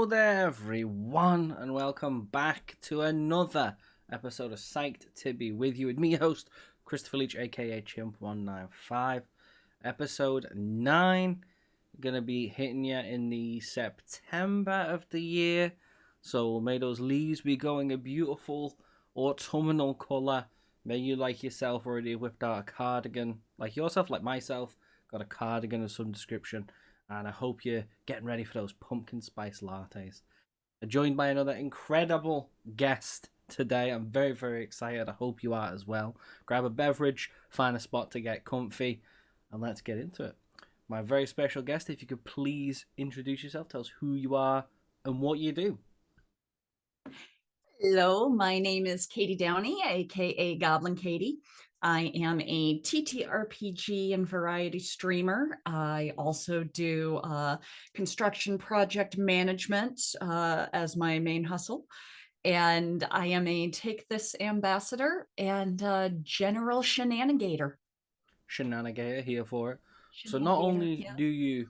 Hello there, everyone, and welcome back to another episode of Psyched to be with you. With me, host Christopher Leach, aka Chimp195. Episode 9. Gonna be hitting you in the September of the year. So may those leaves be going a beautiful autumnal colour. May you, like yourself, already whipped out a cardigan, like yourself, like myself, got a cardigan of some description. And I hope you're getting ready for those pumpkin spice lattes. I'm joined by another incredible guest today. I'm very, very excited. I hope you are as well. Grab a beverage, find a spot to get comfy, and let's get into it. My very special guest, if you could please introduce yourself, tell us who you are and what you do. Hello, my name is Katie Downey, aka GoblinKatie. I am a TTRPG and variety streamer. I also do construction project management as my main hustle. And I am a Take This ambassador and general shenanig-ator. Shenanig-ator here for it. So not Shenanig-ator, only yeah. do you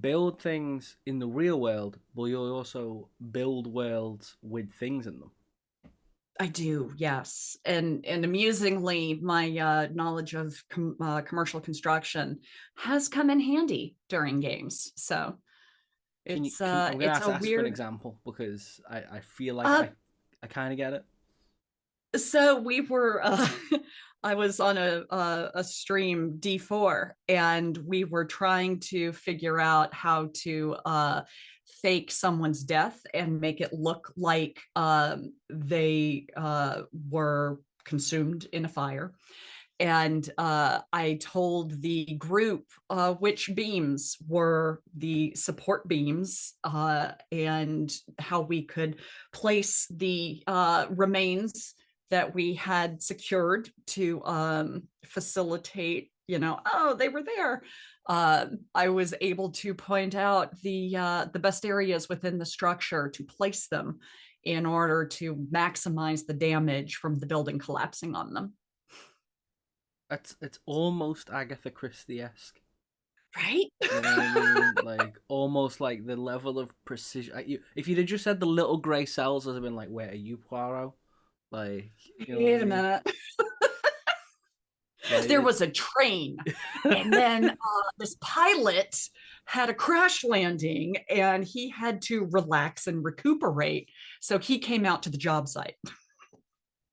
build things in the real world, but you also build worlds with things in them. I do, yes. And amusingly, my knowledge of commercial construction has come in handy during games. So I'm gonna it's have to a ask for an weird. example because I feel like Uh, I kind of get it. so we were. I was on a stream D4, and we were trying to figure out how to fake someone's death and make it look like they were consumed in a fire. And I told the group which beams were the support beams and how we could place the remains that we had secured to facilitate, oh, they were there. I was able to point out the best areas within the structure to place them in order to maximize the damage from the building collapsing on them. It's almost Agatha Christie-esque. Right? You know what I mean? Like almost like the level of precision. If you'd have just said the little grey cells, I'd have been like, "Where are you, Poirot?" Like, you know what I Wait a mean? minute. Like There was a train, and then this pilot had a crash landing, and he had to relax and recuperate. So he came out to the job site.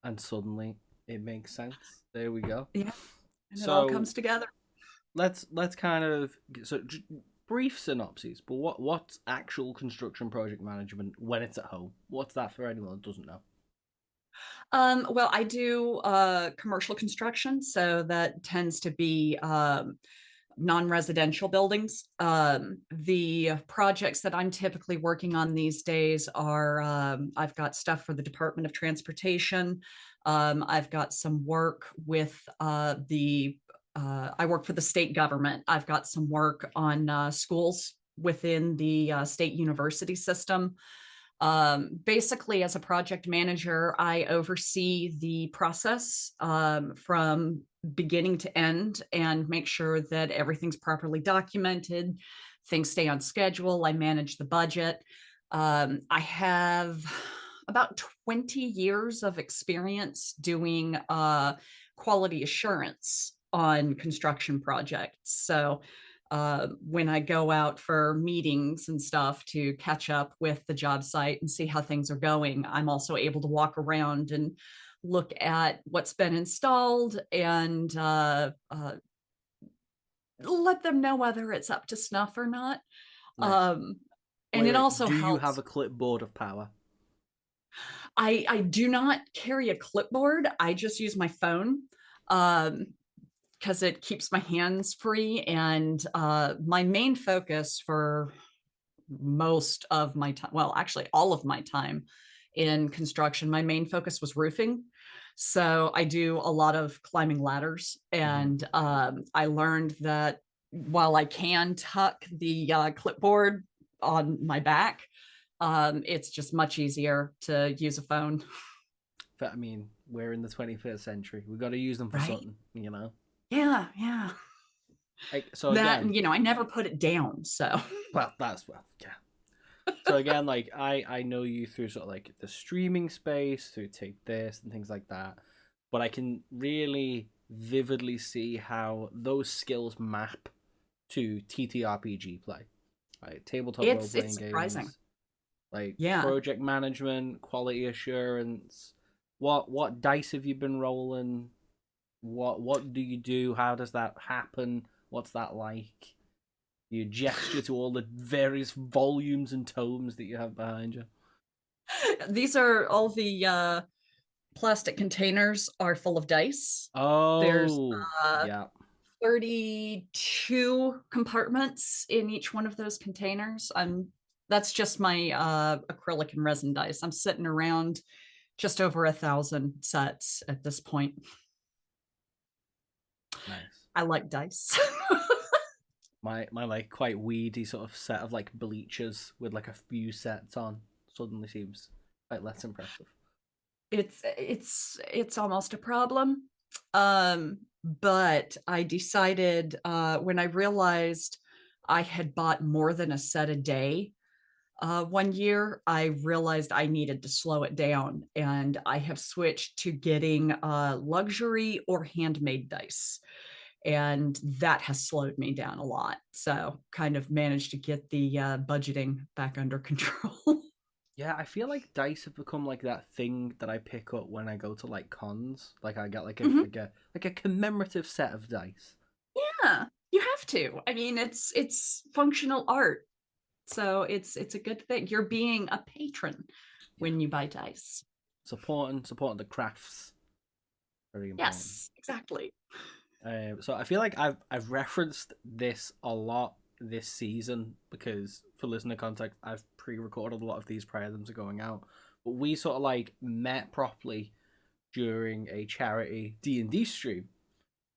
and suddenly it makes sense. There we go. Yeah, and it all So comes together. let's kind of brief synopses. But what's actual construction project management when it's at home? What's that for anyone that doesn't know? Well, I do commercial construction, so that tends to be non-residential buildings. The projects that I'm typically working on these days are I've got stuff for the Department of Transportation. I've got some work with I work for the state government. I've got some work on schools within the state university system. Basically, as a project manager, I oversee the process from beginning to end and make sure that everything's properly documented, things stay on schedule. I manage the budget. I have about 20 years of experience doing quality assurance on construction projects. So when I go out for meetings and stuff to catch up with the job site and see how things are going, I'm also able to walk around and look at what's been installed and let them know whether it's up to snuff or not. Nice. Um, and it Wait, also do you have helps. a clipboard of power? I do not carry a clipboard. I just use my phone. Because it keeps my hands free. And my main focus for most of my time, well, actually, all of my time in construction, my main focus was roofing. So I do a lot of climbing ladders. And I learned that while I can tuck the clipboard on my back, it's just much easier to use a phone. But I mean, we're in the 21st century. We've got to use them for Right? something, you know? Yeah, yeah. Like, so That, again, and I never put it down. So well, that's well, yeah. So again, like I know you through sort of like the streaming space, through Take This and things like that, but I can really vividly see how those skills map to TTRPG play, like tabletop role It's playing surprising. games, like Yeah. project management, quality assurance. What dice have you been rolling? What do you do? How does that happen? What's that like? You gesture to all the various volumes and tomes that you have behind you. These are all the plastic containers are full of dice. There's Oh, uh, yeah. 32 compartments in each one of those containers. That's just my acrylic and resin dice. I'm sitting around just over 1,000 sets at this point. Nice. I like dice. My like quite weedy sort of set of like bleachers with like a few sets on suddenly seems quite less impressive. It's almost a problem. But I decided when I realized I had bought more than a set a day one year, I realized I needed to slow it down, and I have switched to getting luxury or handmade dice. And that has slowed me down a lot. So, kind of managed to get the budgeting back under control. Yeah, I feel like dice have become like that thing that I pick up when I go to like cons. Like I get like a Mhm. like a commemorative set of dice. Yeah, you have to. I mean, it's functional art. So it's a good thing. You're being a patron Yeah. when you buy dice. Supporting the crafts. Very important. Yes, exactly. So I feel like I've referenced this a lot this season because for listener context, I've pre-recorded a lot of these prior to them to going out. But we sort of like met properly during a charity D&D stream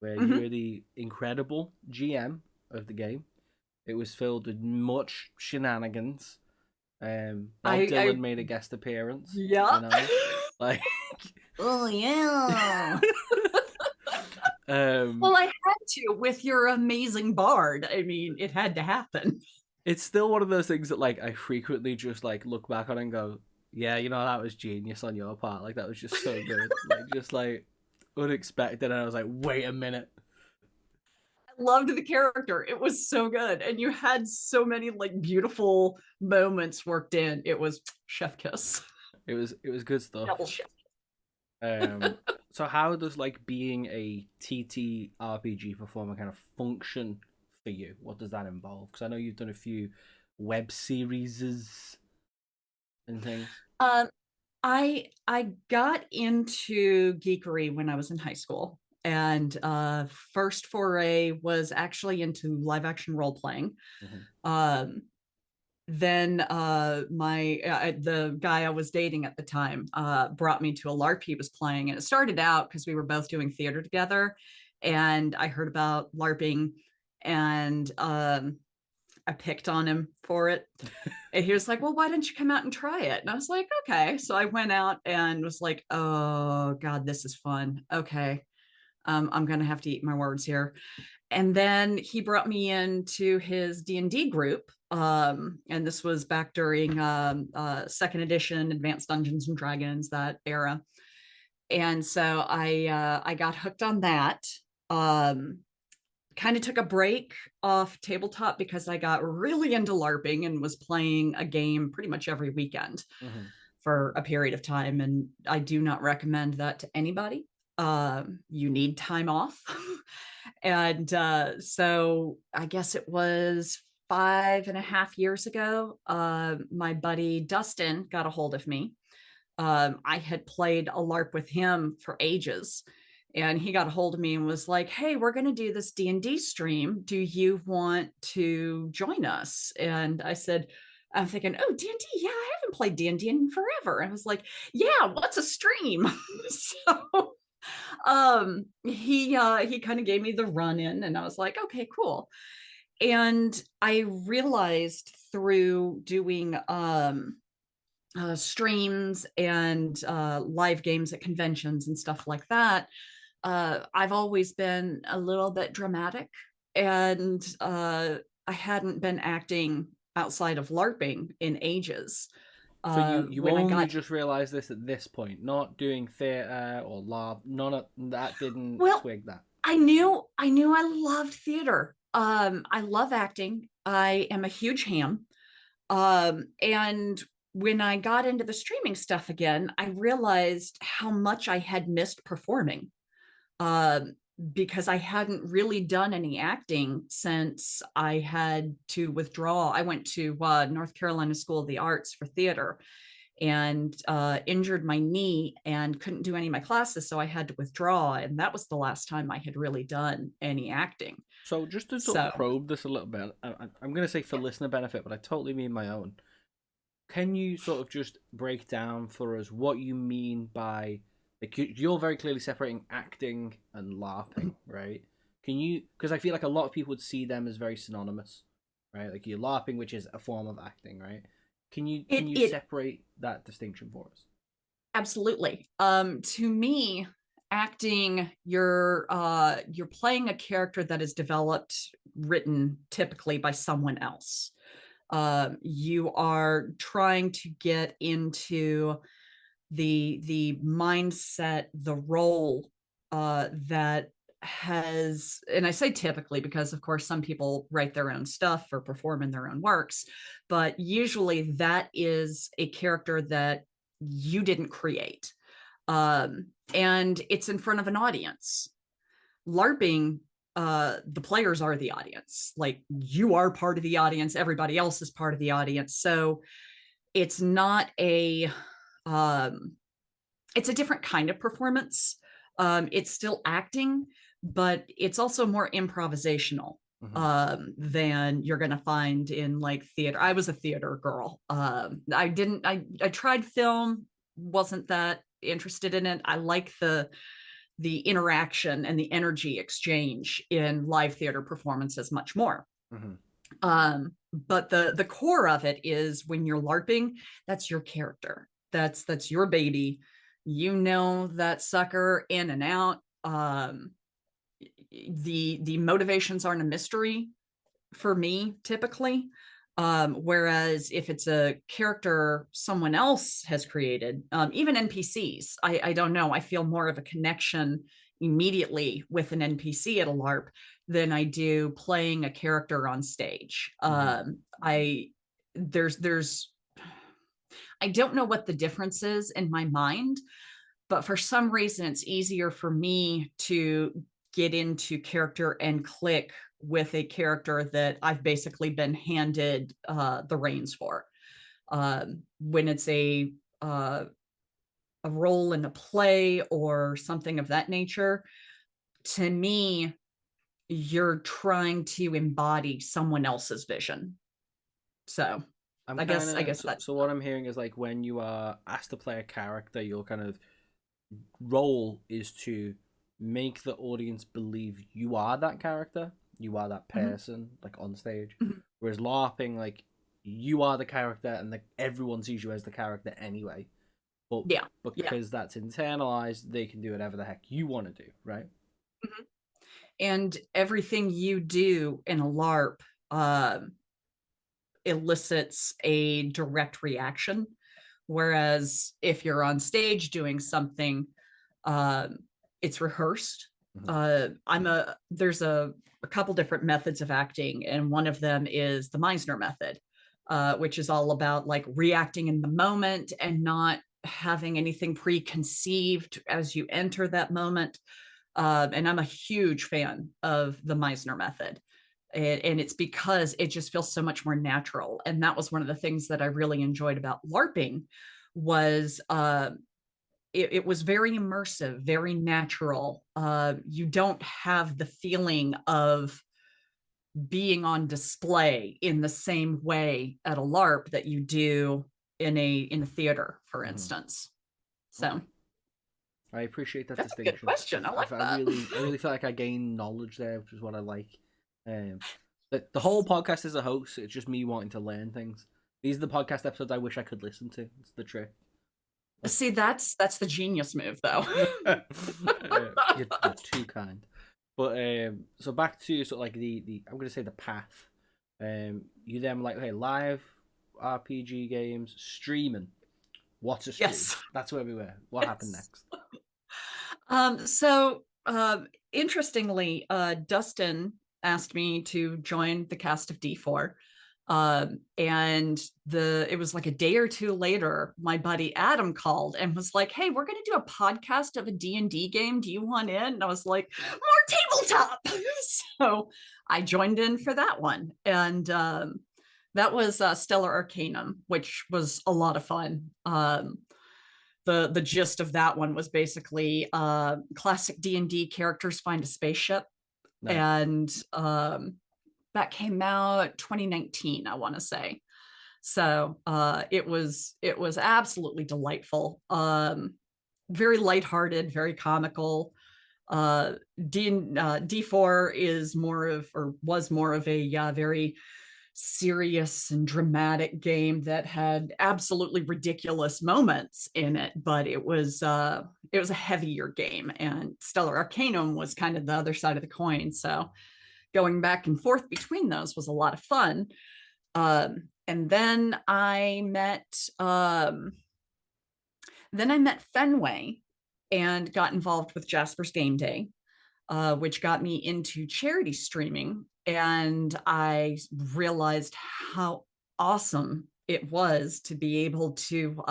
where you Mhm. were the incredible GM of the game. It was filled with much shenanigans. Bob I Dylan made a guest appearance. Yeah. You know, like Oh yeah. um, Well, I had to with your amazing bard. I mean, it had to happen. it's still one of those things that like I frequently just like look back on and go, yeah, you know that was genius on your part. Like that was just so good. Like just like unexpected, and I was like, wait a minute. I loved the character. It was so good. And you had so many like beautiful moments worked in. It was chef kiss. It was good Double stuff. chef. Um, so how does like being a TTRPG performer kind of function for you? What does that involve? Because I know you've done a few web series and things. Um, I got into geekery when I was in high school, and first foray was actually into live action role playing. Mm-hmm. Um, then my the guy I was dating at the time brought me to a LARP he was playing, and it started out because we were both doing theater together, and I heard about LARPing, and I picked on him for it. And he was like, well, why don't you come out and try it? And I was like, okay. So I went out and was like, oh, God, this is fun. Okay. I'm going to have to eat my words here. And then he brought me into his D&D group. And this was back during second edition, Advanced Dungeons and Dragons, that era. And so I got hooked on that. Um, Kind of took a break off tabletop because I got really into LARPing and was playing a game pretty much every weekend Mm-hmm. for a period of time. And I do not recommend that to anybody. You need time off. And so I guess it was 5.5 years ago, my buddy Dustin got a hold of me. I had played a LARP with him for ages, and he got a hold of me and was like, hey, we're going to do this D&D stream, do you want to join us? And I said, I'm thinking, oh, D&D, yeah, I haven't played D&D in forever. And I was like, yeah, what's a stream? So he kind of gave me the run in, and I was like, okay, cool. And I realized through doing streams and live games at conventions and stuff like that, I've always been a little bit dramatic, and I hadn't been acting outside of LARPing in ages. So you When I only got just realized this at this point, not doing theater or LARP. None of that didn't well, swig that. I knew I loved theater. I love acting. I am a huge ham. And when I got into the streaming stuff again, I realized how much I had missed performing. Um, because I hadn't really done any acting since I had to withdraw. I went to North Carolina School of the Arts for theater and injured my knee and couldn't do any of my classes. So I had to withdraw. And that was the last time I had really done any acting. So just to sort of So, probe this a little bit, I'm going to say for listener benefit, but I totally mean my own. Can you sort of just break down for us what you mean by, like, you're very clearly separating acting and LARPing, right? Can you, because I feel like a lot of people would see them as very synonymous, right? Like you're LARPing, which is a form of acting, right? Can you it separate that distinction for us? absolutely. To me, acting, you're playing a character that is developed, written typically by someone else. You are trying to get into the mindset, the role that has, and I say typically because of course some people write their own stuff or perform in their own works, but usually that is a character that you didn't create. And it's in front of an audience. LARPing, the players are the audience. Like you are part of the audience, everybody else is part of the audience. So it's not a it's a different kind of performance. It's still acting, but it's also more improvisational than you're going to find in like theater. I was a theater girl. I tried film, wasn't that interested in it. I like the interaction and the energy exchange in live theater performances much more. Mm-hmm. But the core of it is when you're LARPing, that's your character. That's your baby. You know that sucker in and out. The motivations aren't a mystery for me typically. Whereas if it's a character someone else has created, even NPCs, I don't know, I feel more of a connection immediately with an NPC at a LARP than I do playing a character on stage. I there's I don't know what the difference is in my mind, but for some reason it's easier for me to get into character and click with a character that I've basically been handed the reins for. When it's a role in a play or something of that nature, to me, you're trying to embody someone else's vision. So I'm I kind guess of that. so what I'm hearing is like when you are asked to play a character, your kind of role is to make the audience believe you are that character, you are that Mhm, person, like on stage. mhm. Whereas LARPing, like you are the character, and like everyone sees you as the character anyway. But Yeah, yeah. because that's internalized, they can do whatever the heck you want to do, right? Mhm. And everything you do in a LARP elicits a direct reaction. Whereas if you're on stage doing something, um, it's rehearsed. Mm-hmm. There's a couple different methods of acting, and one of them is the Meisner method, which is all about like reacting in the moment and not having anything preconceived as you enter that moment. And I'm a huge fan of the Meisner method. And it's because it just feels so much more natural. And that was one of the things that I really enjoyed about LARPing was it was very immersive, very natural. You don't have the feeling of being on display in the same way at a LARP that you do in a theater, for Mm-hmm. instance. So Okay. I appreciate that that's a good distinction. question. I like that. I really feel like I gain knowledge there, which is what I like. Um, the whole podcast is a hoax. It's just me wanting to learn things. These are the podcast episodes I wish I could listen to. It's the trick. See, that's the genius move, though. You're too kind. But so back to sort of like the I'm going to say the path You then like, hey, live RPG games, streaming. What's a stream? Yes. That's where we were. What happened Yes. next? So interestingly, Dustin asked me to join the cast of D4. And it was like a day or two later, my buddy Adam called and was like, "Hey, we're going to do a podcast of a D&D game. Do you want in?" And I was like, "More tabletop." So I joined in for that one. And that was Stellar Arcanum, which was a lot of fun. The gist of that one was basically classic D&D characters find a spaceship. Nice. And that came out 2019, I want to say. So it was absolutely delightful. Very lighthearted, very comical. D4 is more of, or was more of a very serious and dramatic game that had absolutely ridiculous moments in it, but it was a heavier game, and Stellar Arcanum was kind of the other side of the coin. So going back and forth between those was a lot of fun. And then I met Fenway and got involved with Jasper's Game Day, which got me into charity streaming. And I realized how awesome it was to be able to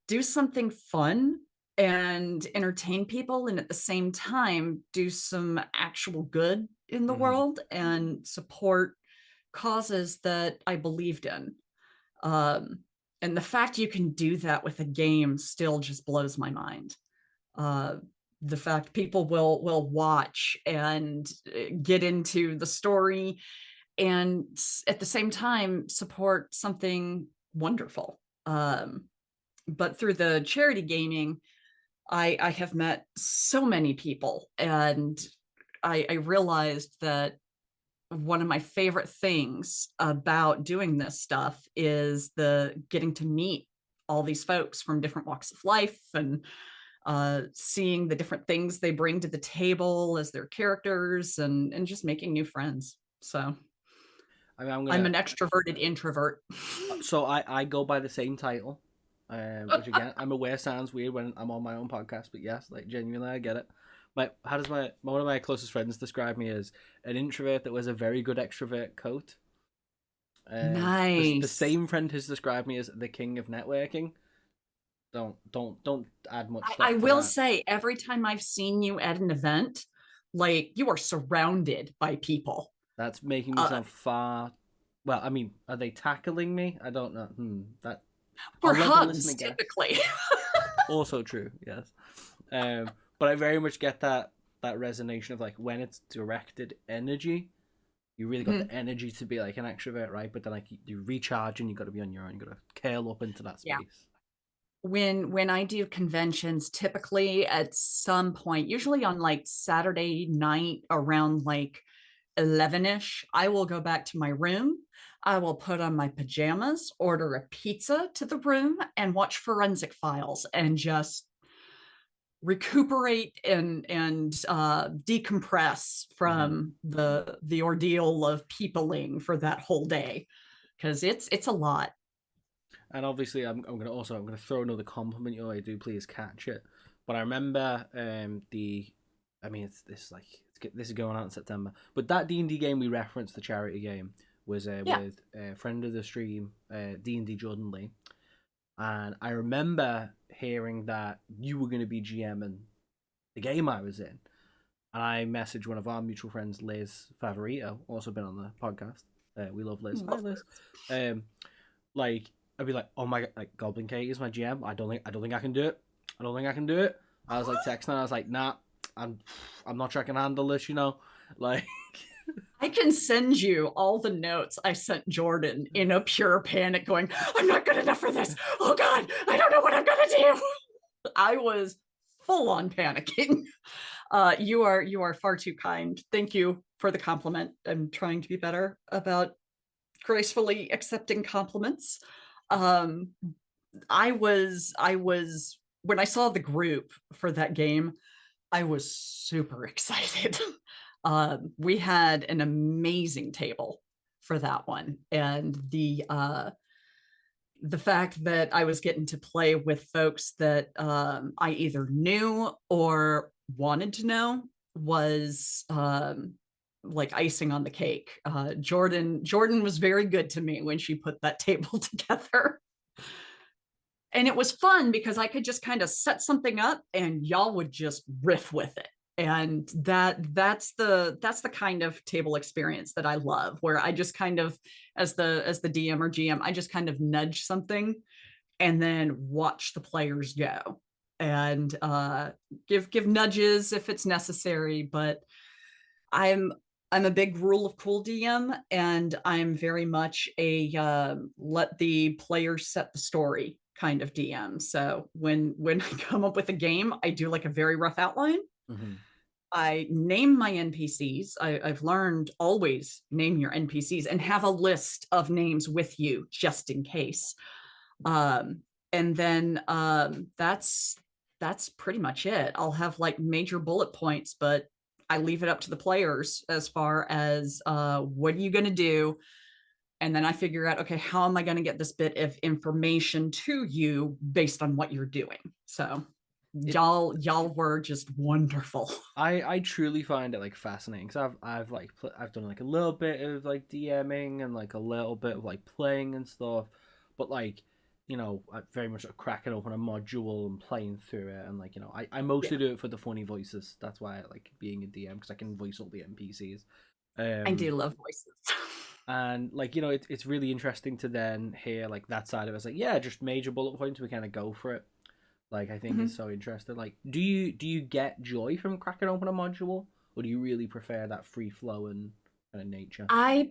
do something fun and entertain people, and at the same time do some actual good in the world and support causes that I believed in. And the fact you can do that with a game still just blows my mind. The fact people will watch and get into the story and at the same time support something wonderful. But through the charity gaming, I have met so many people, and I realized that one of my favorite things about doing this stuff is the getting to meet all these folks from different walks of life, and seeing the different things they bring to the table as their characters, and just making new friends. So I mean, I'm an extroverted introvert. So I go by the same title, which again I'm aware sounds weird when I'm on my own podcast, but yes, like genuinely I get it. How does one of my closest friends describe me as an introvert that wears a very good extrovert coat. The Nice. same friend has described me as the king of networking. Don't add much I thought to will that. say, every time I've seen you at an event, like, you are surrounded by people. That's making me sound far. Well, I mean, are they tackling me? I don't know. That I'll For let the hugs, listener guess. typically. Also true, yes. But I very much get that resonation of like when it's directed energy, you really got the energy to be like an extrovert, right? But then like you recharge and you got to be on your own. You got to curl up into that space. Yeah. When I do conventions, typically at some point, usually on like Saturday night around like 11ish, I will go back to my room. I will put on my pajamas, order a pizza to the room, and watch Forensic Files and just recuperate and decompress from the ordeal of peopling for that whole day, because it's a lot. And obviously, I'm gonna throw another compliment your way. Do please catch it. But I remember I mean, this is going out in September. But that D&D game we referenced, the charity game, was with a friend of the stream, D&D Jordan Lee. And I remember hearing that you were going to be GMing the game I was in. And I messaged one of our mutual friends, Liz Favorito, also been on the podcast. We love Liz. Hi, Liz. Like, I'd be like, oh my god, like GoblinKatie is my GM. I don't think I can do it. I don't think I can do it. I was like texting, I was like, nah, I'm not sure I can handle this, you know? Like, I can send you all the notes I sent Jordan in a pure panic, going, I'm not good enough for this. Oh God, I don't know what I'm gonna do. I was full on panicking. You are far too kind. Thank you for the compliment. I'm trying to be better about gracefully accepting compliments. I was when I saw the group for that game, I was super excited. We had an amazing table for that one. And the fact that I was getting to play with folks that I either knew or wanted to know was like icing on the cake. Jordan was very good to me when she put that table together. And it was fun because I could just kind of set something up and y'all would just riff with it. And that's the kind of table experience that I love, where I just kind of, as the DM or GM, I just kind of nudge something and then watch the players go, and give nudges if it's necessary. But I'm a big rule of cool DM, and I'm very much a let the players set the story kind of DM. So when I come up with a game, I do like a very rough outline. Mm-hmm. I name my NPCs. I've learned always name your NPCs and have a list of names with you just in case. And then that's pretty much it. I'll have like major bullet points, but I leave it up to the players as far as what are you going to do? And then I figure out, okay, how am I going to get this bit of information to you based on what you're doing? So y'all were just wonderful. I truly find it like fascinating, because I've done like a little bit of like DMing and like a little bit of like playing and stuff, but like, you know, I very much cracking open a module and playing through it, and like, you know, I mostly do it for the funny voices. That's why I like being a DM, because I can voice all the NPCs. I do love voices. And like, you know, it's really interesting to then hear like that side of it. It's like, yeah, just major bullet points, we kind of go for it. Like, I think it's so interesting. Like, do you get joy from cracking open a module, or do you really prefer that free flow and kind of nature? I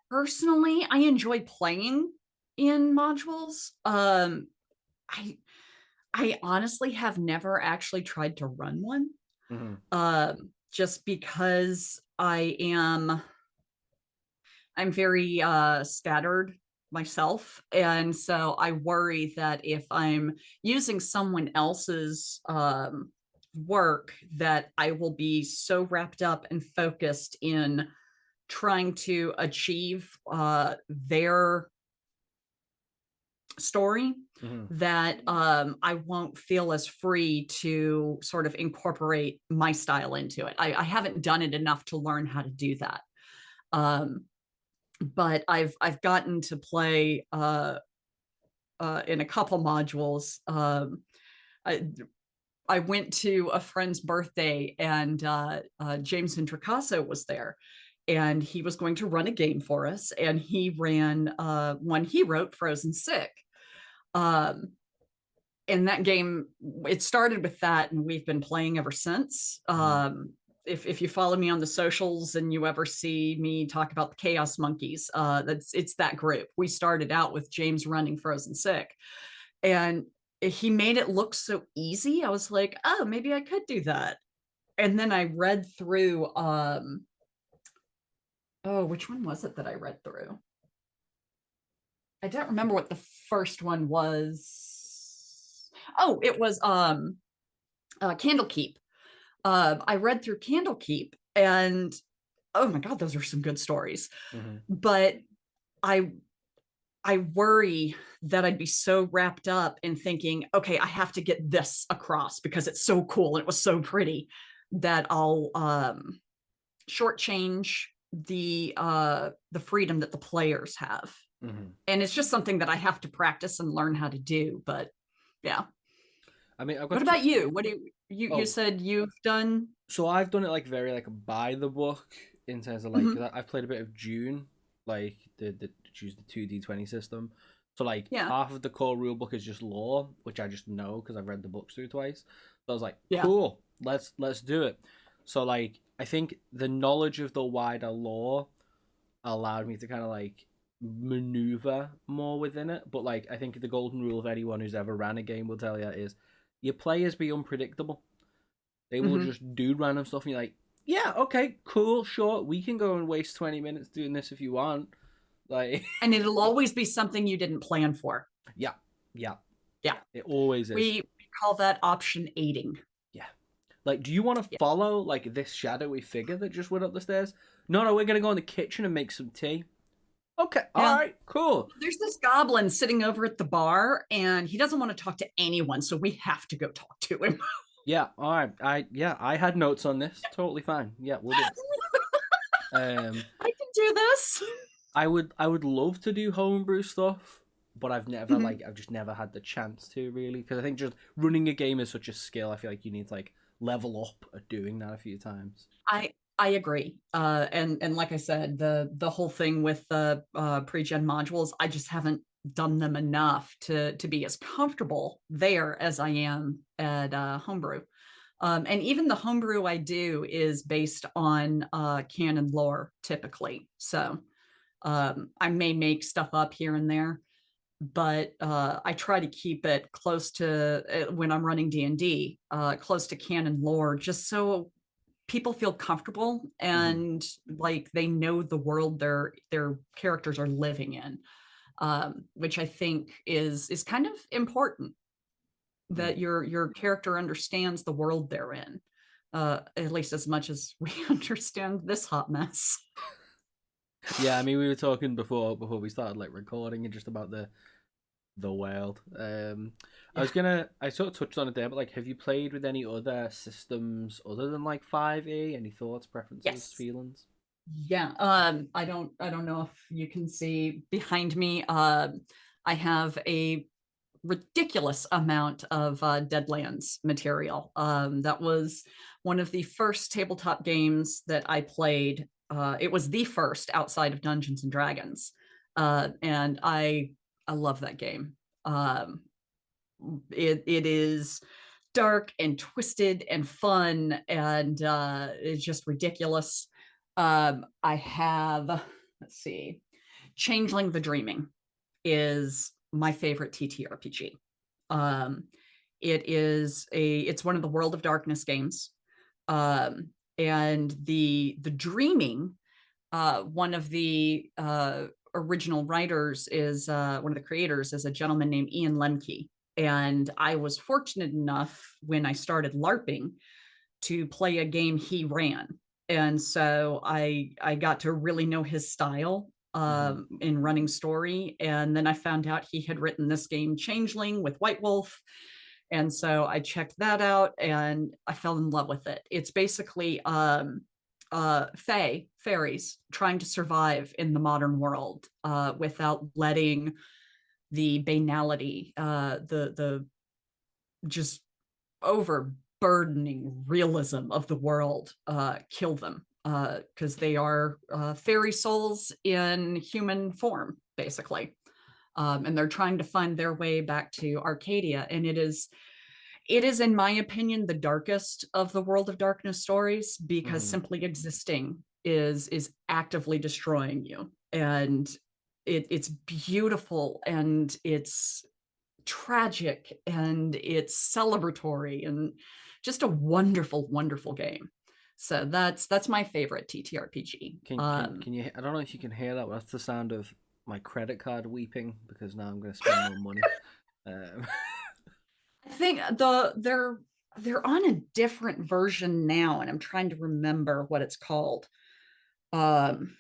personally, I enjoy playing in modules. I honestly have never actually tried to run one. Just because I'm very scattered myself, and so I worry that if I'm using someone else's work, that I will be so wrapped up and focused in trying to achieve their story that I won't feel as free to sort of incorporate my style into it. I haven't done it enough to learn how to do that. But I've gotten to play in a couple modules. I went to a friend's birthday, and James Intricasso was there, and he was going to run a game for us, and he ran one he wrote, Frozen Sick. And that game, it started with that, and we've been playing ever since. If you follow me on the socials and you ever see me talk about the Chaos Monkeys, it's that group. We started out with James running Frozen Sick, and he made it look so easy. I was like, oh, maybe I could do that. And then I read through which one was it that I read through? I don't remember what the first one was. Oh, it was Candlekeep. I read through Candlekeep, and oh my god, those are some good stories. But I worry that I'd be so wrapped up in thinking, okay, I have to get this across because it's so cool and it was so pretty, that I'll shortchange the freedom that the players have. And it's just something that I have to practice and learn how to do. But yeah. I mean, what about you? What do you said you've done? So I've done it like very like by the book, in terms of like, I've played a bit of Dune, like the choose the 2D20 system. So like half of the core rule book is just lore, which I just know because I've read the books through twice. So I was like, cool, let's do it. So like, I think the knowledge of the wider lore allowed me to kind of like maneuver more within it. But like, I think the golden rule of anyone who's ever ran a game will tell you is your players be unpredictable. They will just do random stuff, and you're like, yeah, okay, cool, sure, we can go and waste 20 minutes doing this if you want. Like, and it'll always be something you didn't plan for. Yeah. It always is. We call that option aiding. Yeah. Like, do you want to follow like this shadowy figure that just went up the stairs? No, we're gonna go in the kitchen and make some tea. Okay, all Yeah. right, cool. There's this goblin sitting over at the bar, and he doesn't want to talk to anyone, so we have to go talk to him. Yeah, all right. I had notes on this. Totally fine. Yeah, we'll do it. I can do this. I would love to do homebrew stuff, but Mhm. I've just never had the chance to really, because I think just running a game is such a skill. I feel like you need to like level up at doing that a few times. I agree. And like I said, the whole thing with the pre-gen modules, I just haven't done them enough to be as comfortable there as I am at homebrew. And even the homebrew I do is based on canon lore typically. So I may make stuff up here and there, but I try to keep it close to when I'm running D&D, close to canon lore, just so people feel comfortable Hmm. and like they know the world their characters are living in, which I think is kind of important, Yeah. that your character understands the world they're in, at least as much as we understand this hot mess. Yeah, I mean, we were talking before we started like recording and just about the world. Yeah. I sort of touched on it there, but like, have you played with any other systems other than like 5e? Any thoughts, preferences, Yes. feelings? Yeah. I don't know if you can see behind me. I have a ridiculous amount of Deadlands material. That was one of the first tabletop games that I played. It was the first outside of Dungeons and Dragons, and I love that game. Um, it is dark and twisted and fun, and it's just ridiculous. I have, let's see, Changeling the Dreaming is my favorite TTRPG. Um, it's one of the World of Darkness games, and the Dreaming. One of the original writers is one of the creators is a gentleman named Ian Lemke, and I was fortunate enough when I started LARPing to play a game he ran, and so I got to really know his style Hmm. in running story. And then I found out he had written this game Changeling with White Wolf, and so I checked that out and I fell in love with it. It's basically fairies trying to survive in the modern world without letting the banality, the just overburdening realism of the world kill them, because they are fairy souls in human form, basically. And they're trying to find their way back to Arcadia. And it is, in my opinion, the darkest of the World of Darkness stories, because Hmm. simply existing is actively destroying you. And it's beautiful, and it's tragic, and it's celebratory, and just a wonderful, wonderful game. So that's my favorite TTRPG. Can you? I don't know if you can hear that, but that's the sound of my credit card weeping because now I'm going to spend more money. Um, I think they're on a different version now, and I'm trying to remember what it's called. Um,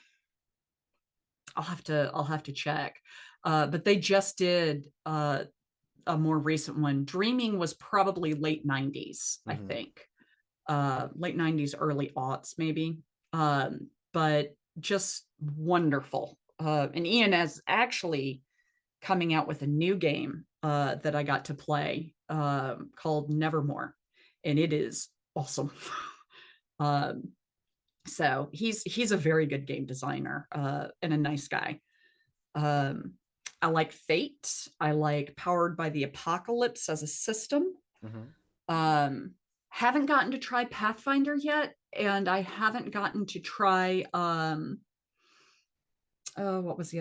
I'll have to check. But they just did a more recent one. Dreaming was probably late 90s, I mhm. think. Late 90s, early aughts, maybe. But just wonderful. And Ian is actually coming out with a new game that I got to play called Nevermore, and it is awesome. um, so he's a very good game designer and a nice guy. Um, I like Fate. I like Powered by the Apocalypse as a system. Mhm. Um, haven't gotten to try Pathfinder yet, and I haven't gotten to try oh, what was the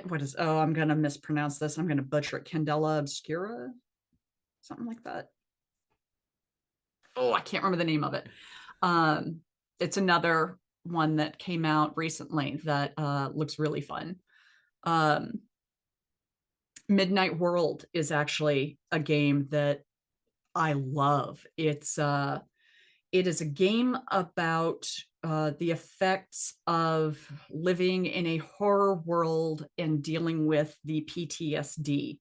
what is, oh, I'm gonna mispronounce this. I'm gonna butcher it. Candela Obscura, something like that. Oh, I can't remember the name of it. Um, it's another one that came out recently that looks really fun. Um, Midnight World is actually a game that I love. It is a game about the effects of living in a horror world and dealing with the PTSD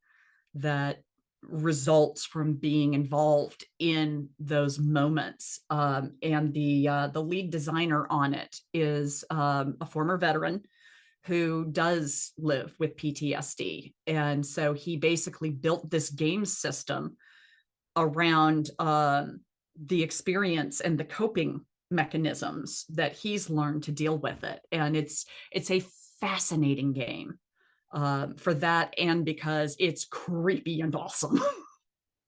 that results from being involved in those moments. And the lead designer on it is a former veteran who does live with PTSD. And so he basically built this game system around the experience and the coping mechanisms that he's learned to deal with it. And it's a fascinating game for that, and because it's creepy and awesome.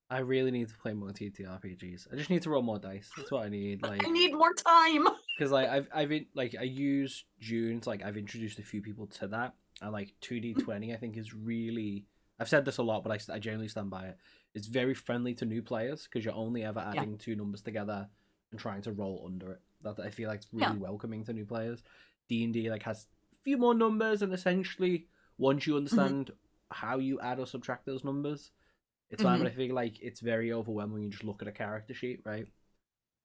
I really need to play more TTRPGs. I just need to roll more dice. That's what I need. I need more time. Because like I use June to I've introduced a few people to that, and 2D20 I think is really. I've said this a lot, but I generally stand by it. It's very friendly to new players because you're only ever adding two numbers together and trying to roll under it. That I feel like it's really welcoming to new players. D&D has a few more numbers, and essentially once you understand how you add or subtract those numbers, it's fine. But I feel like it's very overwhelming when you just look at a character sheet, right?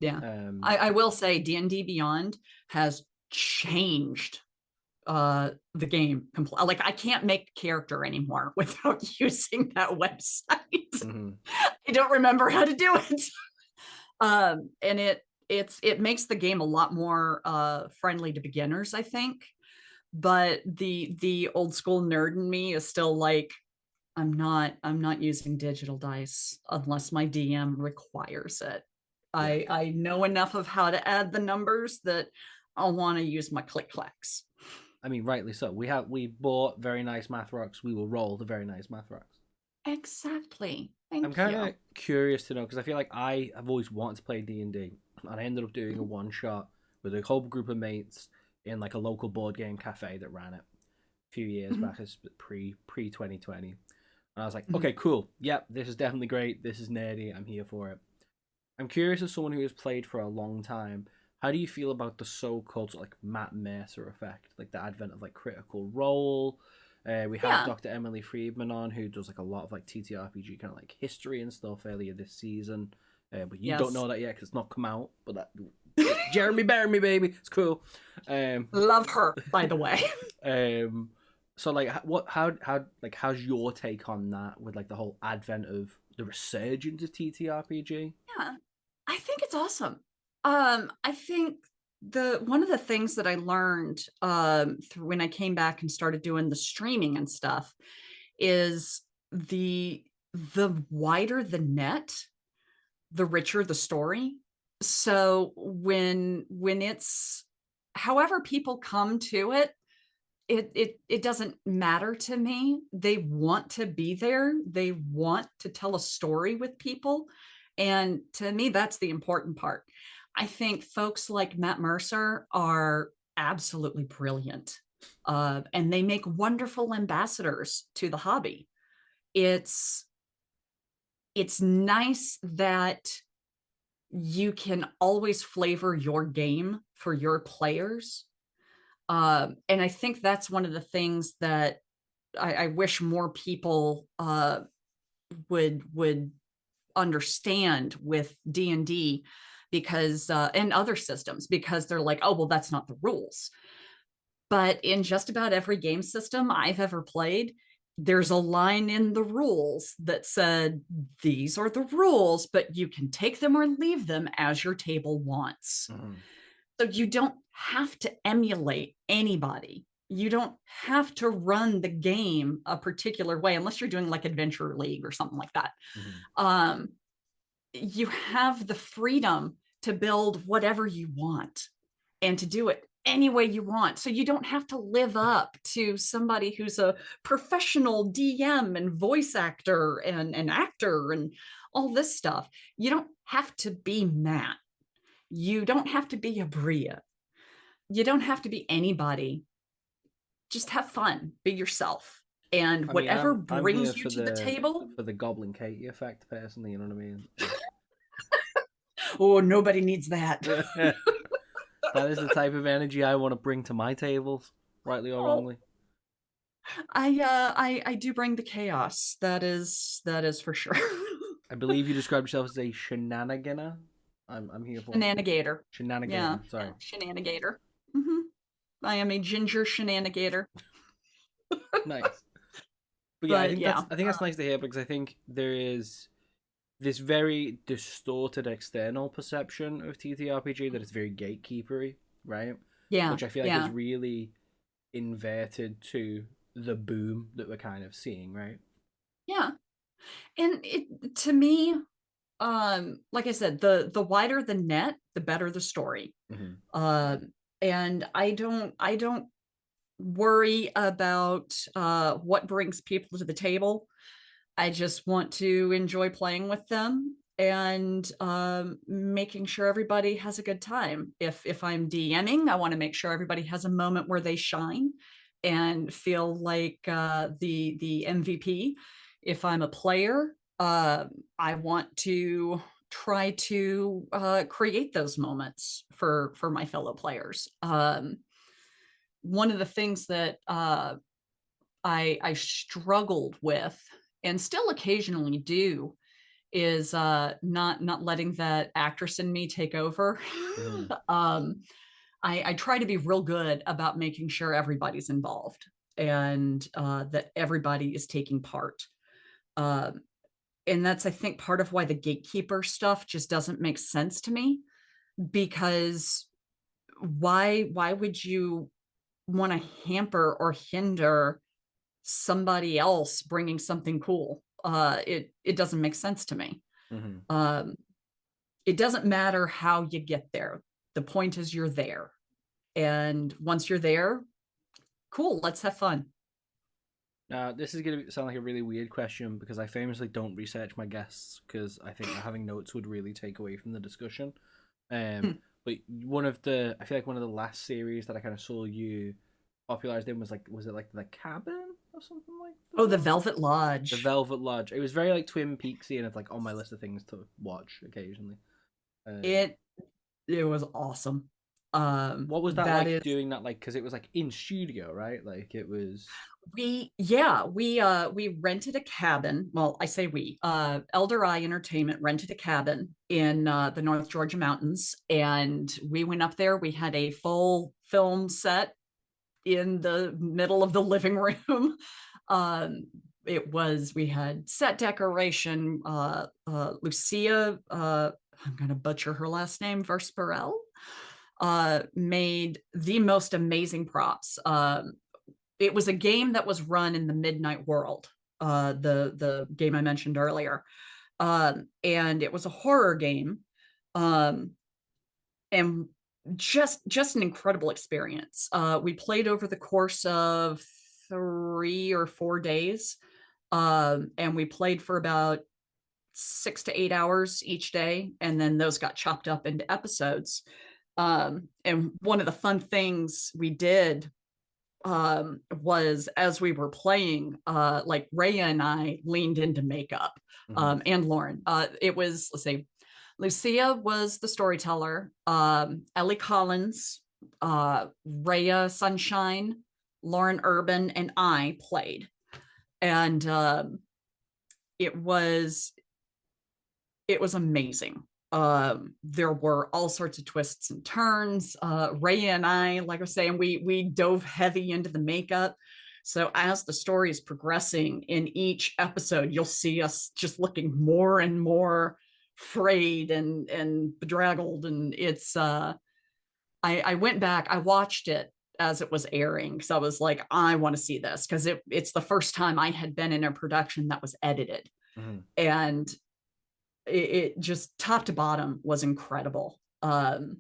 Yeah. I will say D&D Beyond has changed the game completely. I can't make a character anymore without using that website. I don't remember how to do it. And it makes the game a lot more friendly to beginners, I think. But the old school nerd in me is still like, I'm not using digital dice unless my DM requires it. I know enough of how to add the numbers that I'll want to use my click clacks. I mean, rightly so. We bought very nice math rocks. We will roll the very nice math rocks. Exactly. I'm kind of curious to know, because I feel like I have always wanted to play D&D, and I ended up doing a one shot with a whole group of mates in a local board game cafe that ran it a few years back, as pre 2020. And I was like, okay, cool. Yep, this is definitely great. This is nerdy. I'm here for it. I'm curious, as someone who has played for a long time, how do you feel about the so-called Matt Mercer effect, the advent of Critical Role? We had Dr. Emily Friedman on, who does a lot of TTRPG kind of history and stuff earlier this season. But you don't know that yet because it's not come out. But that Jeremy Bearimy, baby, it's cool. Love her, by the way. So how's your take on that with the whole advent of the resurgence of TTRPG? Yeah, I think it's awesome. I think one of the things that I learned through when I came back and started doing the streaming and stuff is the wider the net, the richer the story. So when it's however people come to it, it doesn't matter to me. They want to be there. They want to tell a story with people. And to me, that's the important part. I think folks like Matt Mercer are absolutely brilliant. And they make wonderful ambassadors to the hobby. It's nice that you can always flavor your game for your players. And I think that's one of the things that I wish more people would understand with D&D, because and other systems, because they're like, oh, well, that's not the rules. But in just about every game system I've ever played, there's a line in the rules that said, these are the rules, but you can take them or leave them as your table wants. So you don't have to emulate anybody. You don't have to run the game a particular way, unless you're doing Adventure League or something like that. You have the freedom to build whatever you want and to do it any way you want. So you don't have to live up to somebody who's a professional DM and voice actor and an actor and all this stuff. You don't have to be Matt. You don't have to be a Bria. You don't have to be anybody. Just have fun, be yourself. And whatever brings you to the table. For the GoblinKatie effect, personally, you know what I mean? Oh, nobody needs that. That is the type of energy I want to bring to my tables, rightly or wrongly. I do bring the chaos. That is for sure. I believe you described yourself as a shenaniganer. I'm here for. Shenanig-ator. Yeah, Shenanig-ator, sorry. shenanig-ator. Mm-hmm. I am a ginger shenanig-ator. Nice. But yeah, But yeah, I think that's nice to hear, because I think there is this very distorted external perception of TTRPG that it's very gatekeepery, right? yeah, Which I feel like is yeah, really inverted to the boom that we're kind of seeing, right? yeah. And it, to me, like I said, the wider the net, the better the story. Mm-hmm. And I don't worry about what brings people to the table. I just want to enjoy playing with them and making sure everybody has a good time. If I'm DMing, I want to make sure everybody has a moment where they shine and feel like the MVP. If I'm a player, I want to try to create those moments for my fellow players. One of the things that I struggled with and still occasionally do is not letting that actress in me take over. Mm-hmm. I try to be real good about making sure everybody's involved and that everybody is taking part. Uh, and that's, I think, part of why the gatekeeper stuff just doesn't make sense to me, because why would you want to hamper or hinder somebody else bringing something cool? It doesn't make sense to me. Mm-hmm. Um, it doesn't matter how you get there. The point is you're there. And once you're there, cool, let's have fun. Now, this is going to sound like a really weird question, because I famously don't research my guests, because I think that having notes would really take away from the discussion. Hmm. But I feel like one of the last series that I kind of saw you popularized in was it like The Cabin or something like Oh, the that? Velvet The Lodge. Velvet Lodge. It was very like Twin Peaksy, and it's like on my list of things to watch occasionally. Um, It it was awesome. what was that That like is doing that, like, because it was like in studio, right? Like it was. we rented a cabin. Well, I say we. Elder Eye Entertainment rented a cabin in the North Georgia mountains, and we went up there. We had a full film set in the middle of the living room. We had set decoration. Lucia, I'm going to butcher her last name, Versperel, made the most amazing props. It was a game that was run in the Midnight World, the game I mentioned earlier, and it was a horror game, um, and just an incredible experience. We played over the course of 3 or 4 days, and we played for about 6 to 8 hours each day, and then those got chopped up into episodes. And one of the fun things we did was, as we were playing, like Rhea and I leaned into makeup, Mm-hmm. and Lauren. It was, let's see, Lucia was the storyteller, Ellie Collins, Rhea Sunshine, Lauren Urban, and I played. And it was it was amazing. There were all sorts of twists and turns. Ray and I, like I was saying, we dove heavy into the makeup. So as the story is progressing in each episode, you'll see us just looking more and more frayed and bedraggled. And it's I went back, I watched it as it was airing, because I was like, I want to see this, because it's the first time I had been in a production that was edited. Mm-hmm. And it just top to bottom was incredible. An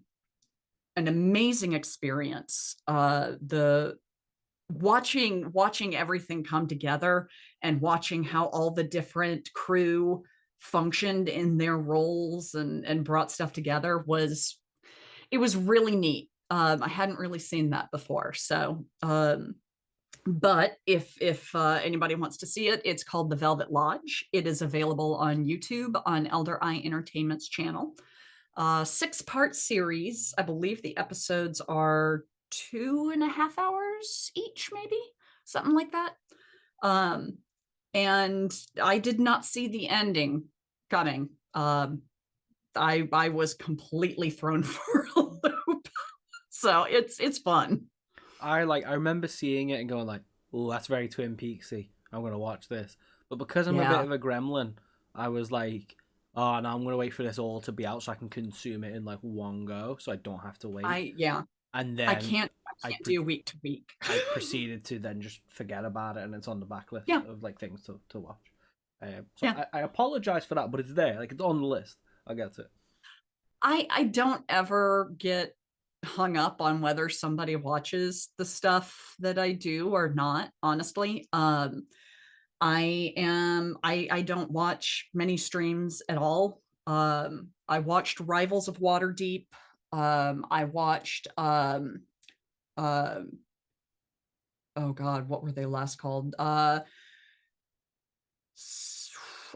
amazing experience. The watching everything come together and watching how all the different crew functioned in their roles and brought stuff together was really neat. I hadn't really seen that before. So but if anybody wants to see it, it's called The Velvet Lodge. It is available on YouTube on Elder Eye Entertainment's channel. 6-part series. I believe the episodes are 2.5 hours each, maybe something like that. And I did not see the ending coming. I was completely thrown for a loop. So it's fun. I remember seeing it and going like, "Oh, that's very Twin Peaksy. I'm gonna watch this." But because I'm a bit Yeah. of a gremlin, I was like, "Oh, no, I'm gonna wait for this all to be out so I can consume it in like one go, so I don't have to wait." Yeah. And I then can't I do week to week. I proceeded to then just forget about it, and it's on the backlist Yeah. of like things to watch. So Yeah. I apologize for that, but it's there, like it's on the list. I'll get to it. I don't ever get hung up on whether somebody watches the stuff that I do or not, honestly. I don't watch many streams at all. I watched Rivals of Waterdeep. I watched uh, oh god, what were they last called?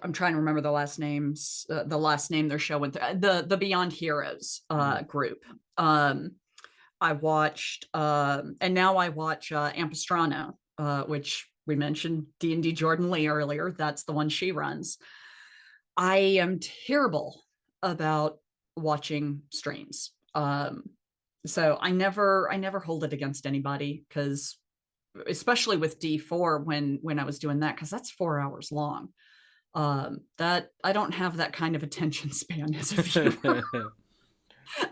I'm trying to remember the last names. The last name their show went through. The Beyond Heroes group. Um, I watched, and now I watch Ampistrano, which we mentioned D&D Jordan Lee earlier. That's the one she runs. I am terrible about watching streams. So I never hold it against anybody, because especially with D4 when I was doing that, because that's 4 hours long. That I don't have that kind of attention span as a viewer.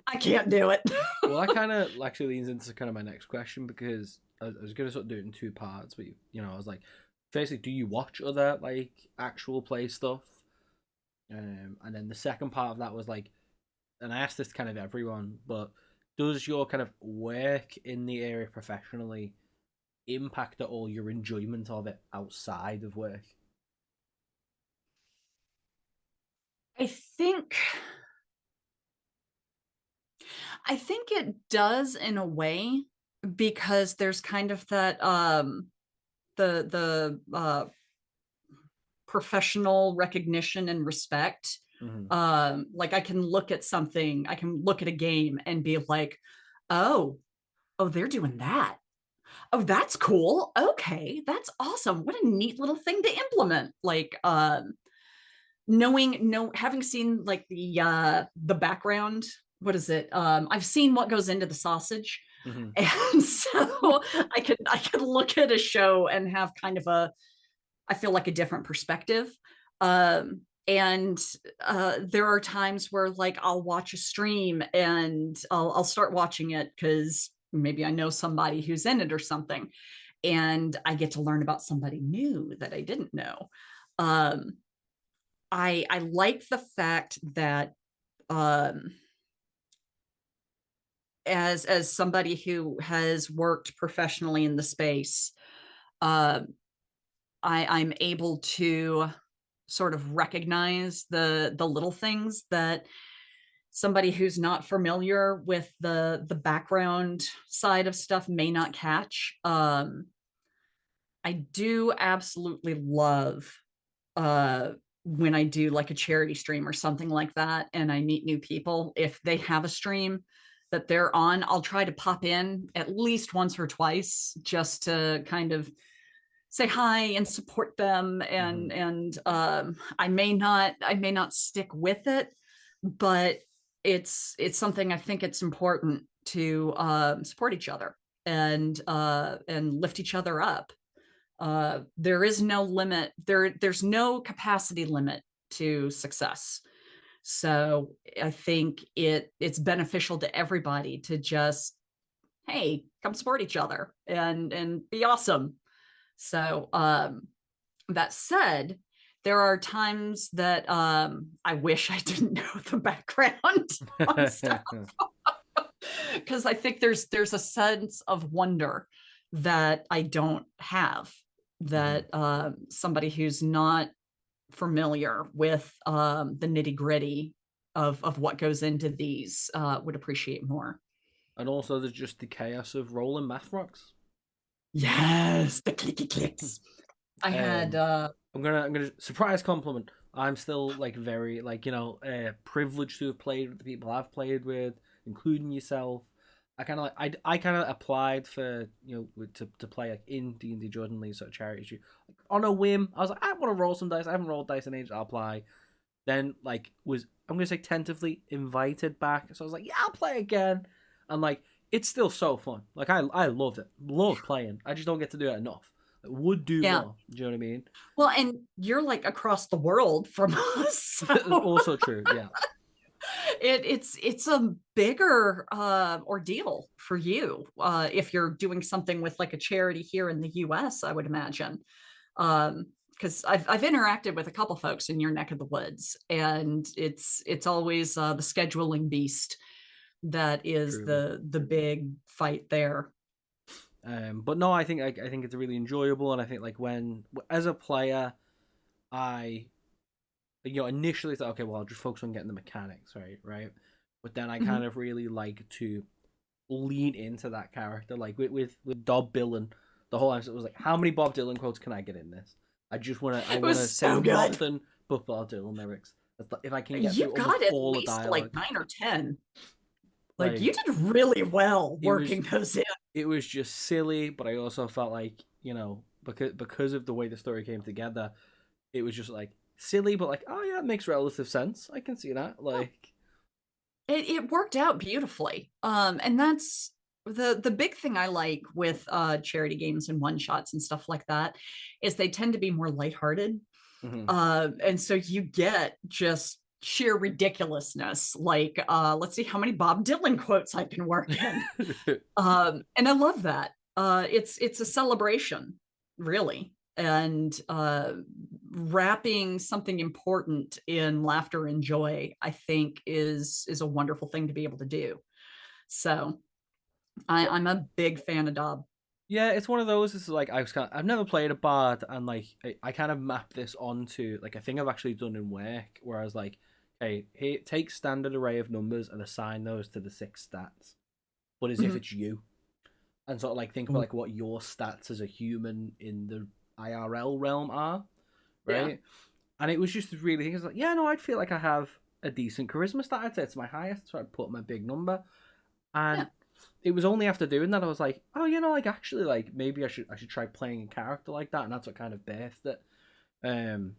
I can't do it. Well, that kind of actually leads into kind of my next question, because I was going to sort of do it in two parts, but I was like, firstly, do you watch other like actual play stuff? And then the second part of that was like, and I asked this to kind of everyone, but does your kind of work in the area professionally impact at all your enjoyment of it outside of work? I think I think it does in a way, because there's kind of that the professional recognition and respect. Mm-hmm. Like I can look at something, I can look at a game and be like, oh, oh, they're doing that. Oh, that's cool. Okay, that's awesome. What a neat little thing to implement. Like knowing no having seen like the background, what is it, I've seen what goes into the sausage. Mm-hmm. And so I could look at a show and have kind of a, I feel like, a different perspective. And there are times where like I'll watch a stream and I'll start watching it because maybe I know somebody who's in it or something, and I get to learn about somebody new that I didn't know. um I like the fact that, um, as somebody who has worked professionally in the space, uh, I'm able to sort of recognize the little things that somebody who's not familiar with the background side of stuff may not catch. I do absolutely love uh when I do like a charity stream or something like that and I meet new people. If they have a stream that they're on, I'll try to pop in at least once or twice just to kind of say hi and support them. Mm-hmm. And I may not stick with it, but it's something I think it's important to support each other and lift each other up. There is no limit. There's no capacity limit to success. So I think it's beneficial to everybody to just, hey, come support each other and be awesome. So that said, there are times that I wish I didn't know the background on stuff, because I think there's a sense of wonder that I don't have, Mm-hmm. that somebody who's not familiar with the nitty gritty of what goes into these would appreciate more. And also, there's just the chaos of rolling math rocks. Yes, the clicky clicks. I had um, I'm gonna surprise compliment. I'm still like very like privileged to have played with the people I've played with, including yourself. I kind of like I kind of applied for to play like in D&D Jordan Lee sort of charity issue, like, on a whim. I was like, I want to roll some dice. I haven't rolled dice in ages. I'll apply. then like was, I'm gonna say, tentatively invited back. So I was like, yeah, I'll play again, and like it's still so fun. Like I love it, love playing. I just don't get to do it enough. I would do Yeah. more. Do you know what I mean? Well, and you're like across the world from us. So Also true. Yeah. it's a bigger ordeal for you if you're doing something with like a charity here in the US, I would imagine. Because I've interacted with a couple folks in your neck of the woods, and it's always the scheduling beast that is Truly. the big fight there. But no, I think it's really enjoyable, and I think like when as a player, I initially thought, okay, well, I'll just focus on getting the mechanics right. But then I kind Mhm. of really like to lean into that character, like with Bob Dylan. The whole time it was like, how many Bob Dylan quotes can I get in this? I It wanna was say so good. nothing but Bob Dylan lyrics. If I can get You through almost got at all the least like dialogue, 9 or 10. Like you like did really well it was working those in. it was just silly, but I also felt like, because of the way the story came together, it was just like silly, but like, oh yeah, it makes relative sense. I can see that. Like, It worked out beautifully. And that's the big thing I like with charity games and one shots and stuff like that is they tend to be more lighthearted. mhm. And so you get just sheer ridiculousness. Like, let's see how many Bob Dylan quotes I can work in. And I love that. It's a celebration, really, and wrapping something important in laughter and joy, I think, is a wonderful thing to be able to do. So I'm a big fan of Dob. Yeah, it's one of those. It's like I've never played a bard, and like I kind of map this onto like a thing I've actually done in work, where I was like, hey, take standard array of numbers and assign those to the 6 stats, but as if Mhm. it's you, and sort of like think about Ooh, like what your stats as a human in the IRL realm are, yeah, right? And it was just really, I was like, yeah, no, I'd feel like I have a decent charisma stat. I'd say it's my highest, so I'd put my big number. yeah, And it was only after doing that I was like, oh, like actually, like maybe I should try playing a character like that, and that's what kind of birthed it. And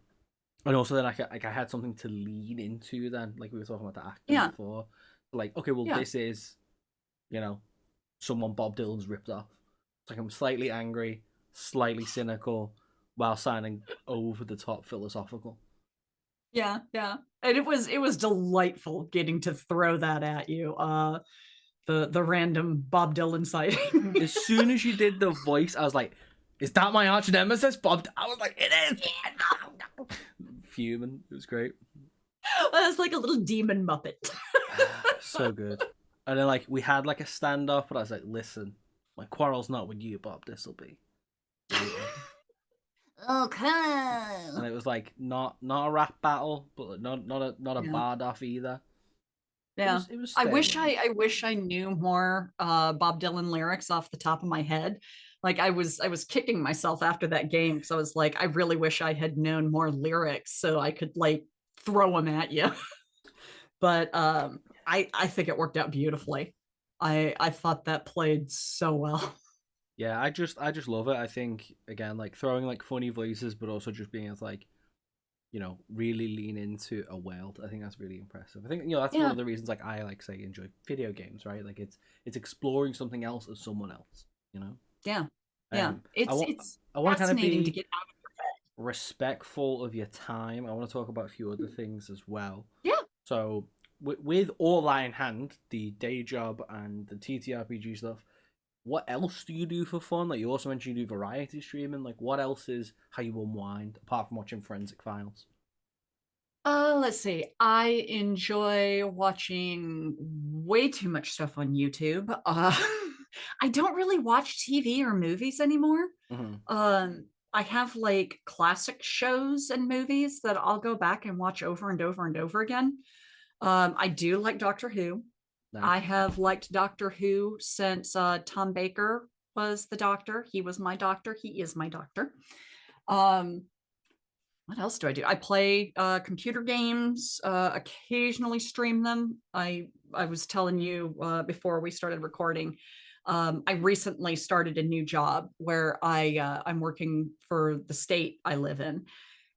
also then I had something to lean into. Then, like we were talking about the acting yeah, before, like, okay, well, yeah. this is, you know someone Bob Dylan's ripped off. It's like I'm slightly angry, slightly cynical, while sounding over the top philosophical. Yeah, yeah. And it was delightful getting to throw that at you. The random Bob Dylan sighting. As soon as you did the voice, I was like, "Is that my arch nemesis, Bob?" I was like, "It is." Yeah, no. Fuming. It was great. It's like a little demon muppet. So good. And then like we had like a standoff, but I was like, "Listen, my quarrel's not with you, Bob. This'll be later." Okay. And it was like not a rap battle, but not a Yeah. bard off either. It Yeah. was it was I fair wish enough. I wish I knew more Bob Dylan lyrics off the top of my head. Like I was kicking myself after that game because I was like, I really wish I had known more lyrics so I could like throw them at you. But I think it worked out beautifully. I thought that played so well. Yeah, I just love it. I think again, like throwing like funny voices, but also just being able to like really lean into a world. I think that's really impressive. I think that's one Yeah. of the reasons like I like say enjoy video games, right? Like it's exploring something else as someone else. You know, Yeah. Yeah. um, I It's want it's I want to kind of fascinating to be get out of your head. respectful of your time. I want to talk about a few other things as well. Yeah. So with all that in hand, the day job and the TTRPG stuff, what else do you do for fun? Like you also mentioned you do variety streaming. Like what else is how you unwind apart from watching Forensic Files? Let's see. I enjoy watching way too much stuff on YouTube. I don't really watch TV or movies anymore. Mm-hmm. I have like classic shows and movies that I'll go back and watch over and over and over again. I do like Doctor Who. I Nice. have liked Doctor Who since Tom Baker was the doctor. He was my doctor. He is my doctor. Um, what else do I do? I play computer games, occasionally stream them. I was telling you before we started recording, I recently started a new job where I'm working for the state I live in,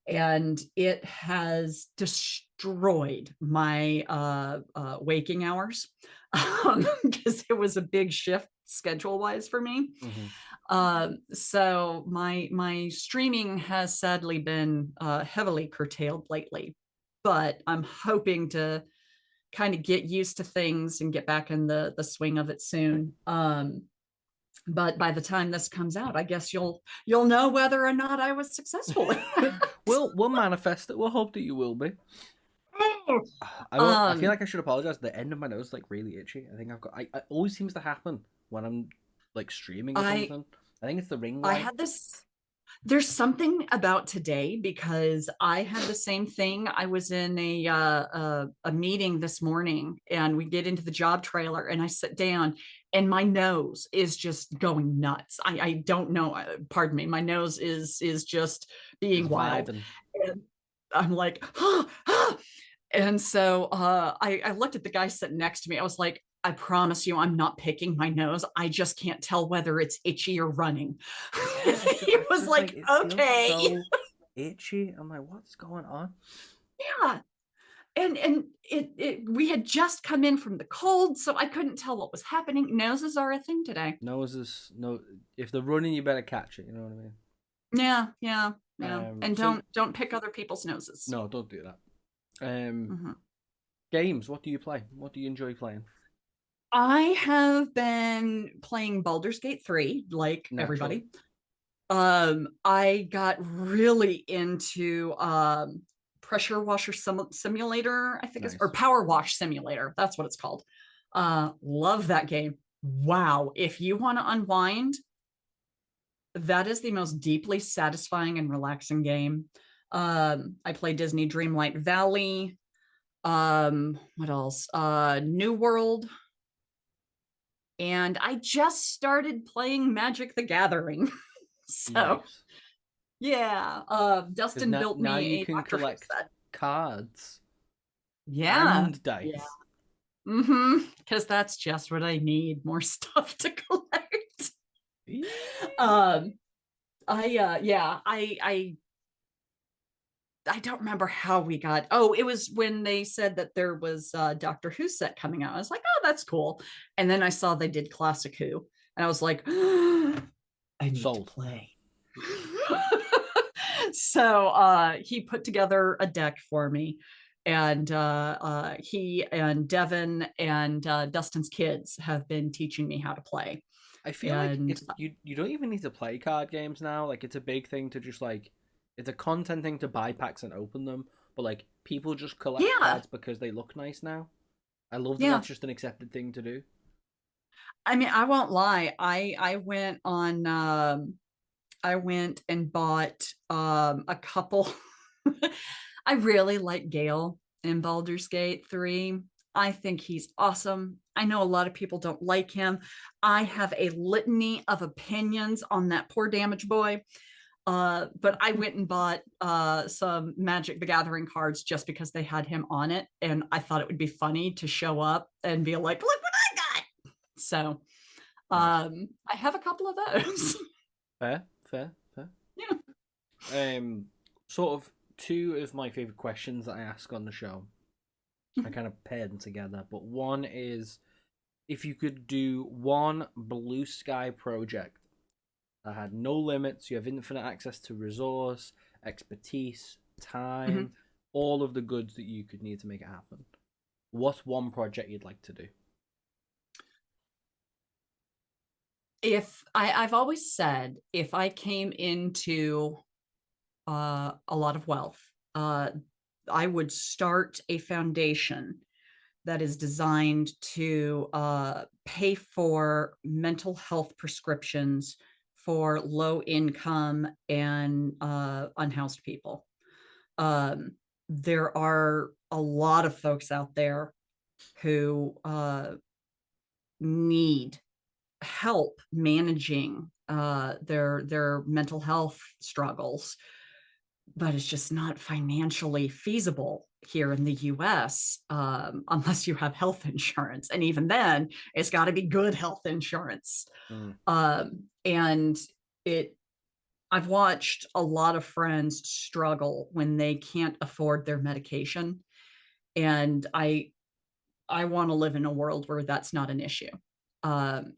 and it has destroyed my waking hours because it was a big shift schedule wise for me. Mm-hmm. So my streaming has sadly been heavily curtailed lately, but I'm hoping to kind of get used to things and get back in the swing of it soon. But by the time this comes out, I guess you'll know whether or not I was successful. We'll manifest it. We'll hope that you will be. I feel um like I should apologize. The end of my nose is like really itchy. I think I've got. It always seems to happen when I'm like streaming or I something. I think it's the ring I light. had this. There's something about today because I had the same thing. I was in a meeting this morning, and we get into the job trailer, and I sit down, and my nose is just going nuts. I don't know. Pardon me. My nose is just It's being wild, vibing. and I'm like, ah, ah. And so I looked at the guy sitting next to me. I was like, I promise you, I'm not picking my nose. I just can't tell whether it's itchy or running. Yeah, He it's was just like like, it feels okay. so itchy. I'm like, what's going on? Yeah. And it we had just come in from the cold, so I couldn't tell what was happening. Noses are a thing today. Noses, no. If they're running, you better catch it. You know what I mean? Yeah, yeah, yeah. And So don't pick other people's noses. no, don't do that. Um, Mhm. games. What do you play? What do you enjoy playing? I have been playing Baldur's Gate 3, like Naturally, everybody. I got really into pressure washer simulator, I think it's, or nice. power wash simulator. That's what it's called. Love that game. Wow. If you want to unwind, that is the most deeply satisfying and relaxing game. I play Disney Dreamlight Valley. What else? New World. And I just started playing Magic the Gathering. So Nice. yeah, Because Dustin built now me you a can Doctor Who collect set. cards Yeah, and yeah. dice. Because that's just what I need, more stuff to collect. Eee. Um, yeah, I don't remember how we got. Oh, it was when they said that there was a Doctor Who set coming out. I was like, oh, that's cool. And then I saw they did Classic Who, and I was like, I need to Sold. play. So he put together a deck for me, and he and Devin and Dustin's kids have been teaching me how to play. I feel like And you don't even need to play card games now. Like it's a big thing to just like it's a content thing to buy packs and open them. But like people just collect yeah, cards because they look nice now. I love that yeah. that's just an accepted thing to do. I mean, I won't lie. I went on. I went and bought a couple. I really like Gale in Baldur's Gate 3. I think he's awesome. I know a lot of people don't like him. I have a litany of opinions on that poor damage boy. But I went and bought some Magic the Gathering cards just because they had him on it. And I thought it would be funny to show up and be like, look what I got. So Nice. I have a couple of those. Fair, fair, fair. Yeah. Sort of two of my favorite questions that I ask on the show. I kind of pair them together, but one is if you could do one blue sky project that had no limits, you have infinite access to resource, expertise, Mhm. time, all of the goods that you could need to make it happen. What's one project you'd like to do? If I've always said if I came into a lot of wealth, I would start a foundation that is designed to pay for mental health prescriptions for low income and unhoused people. Um, there are a lot of folks out there who need help managing their mental health struggles, but it's just not financially feasible here in the US unless you have health insurance. And even then, it's got to be good health insurance. Mm. And it I've watched a lot of friends struggle when they can't afford their medication, and I want to live in a world where that's not an issue.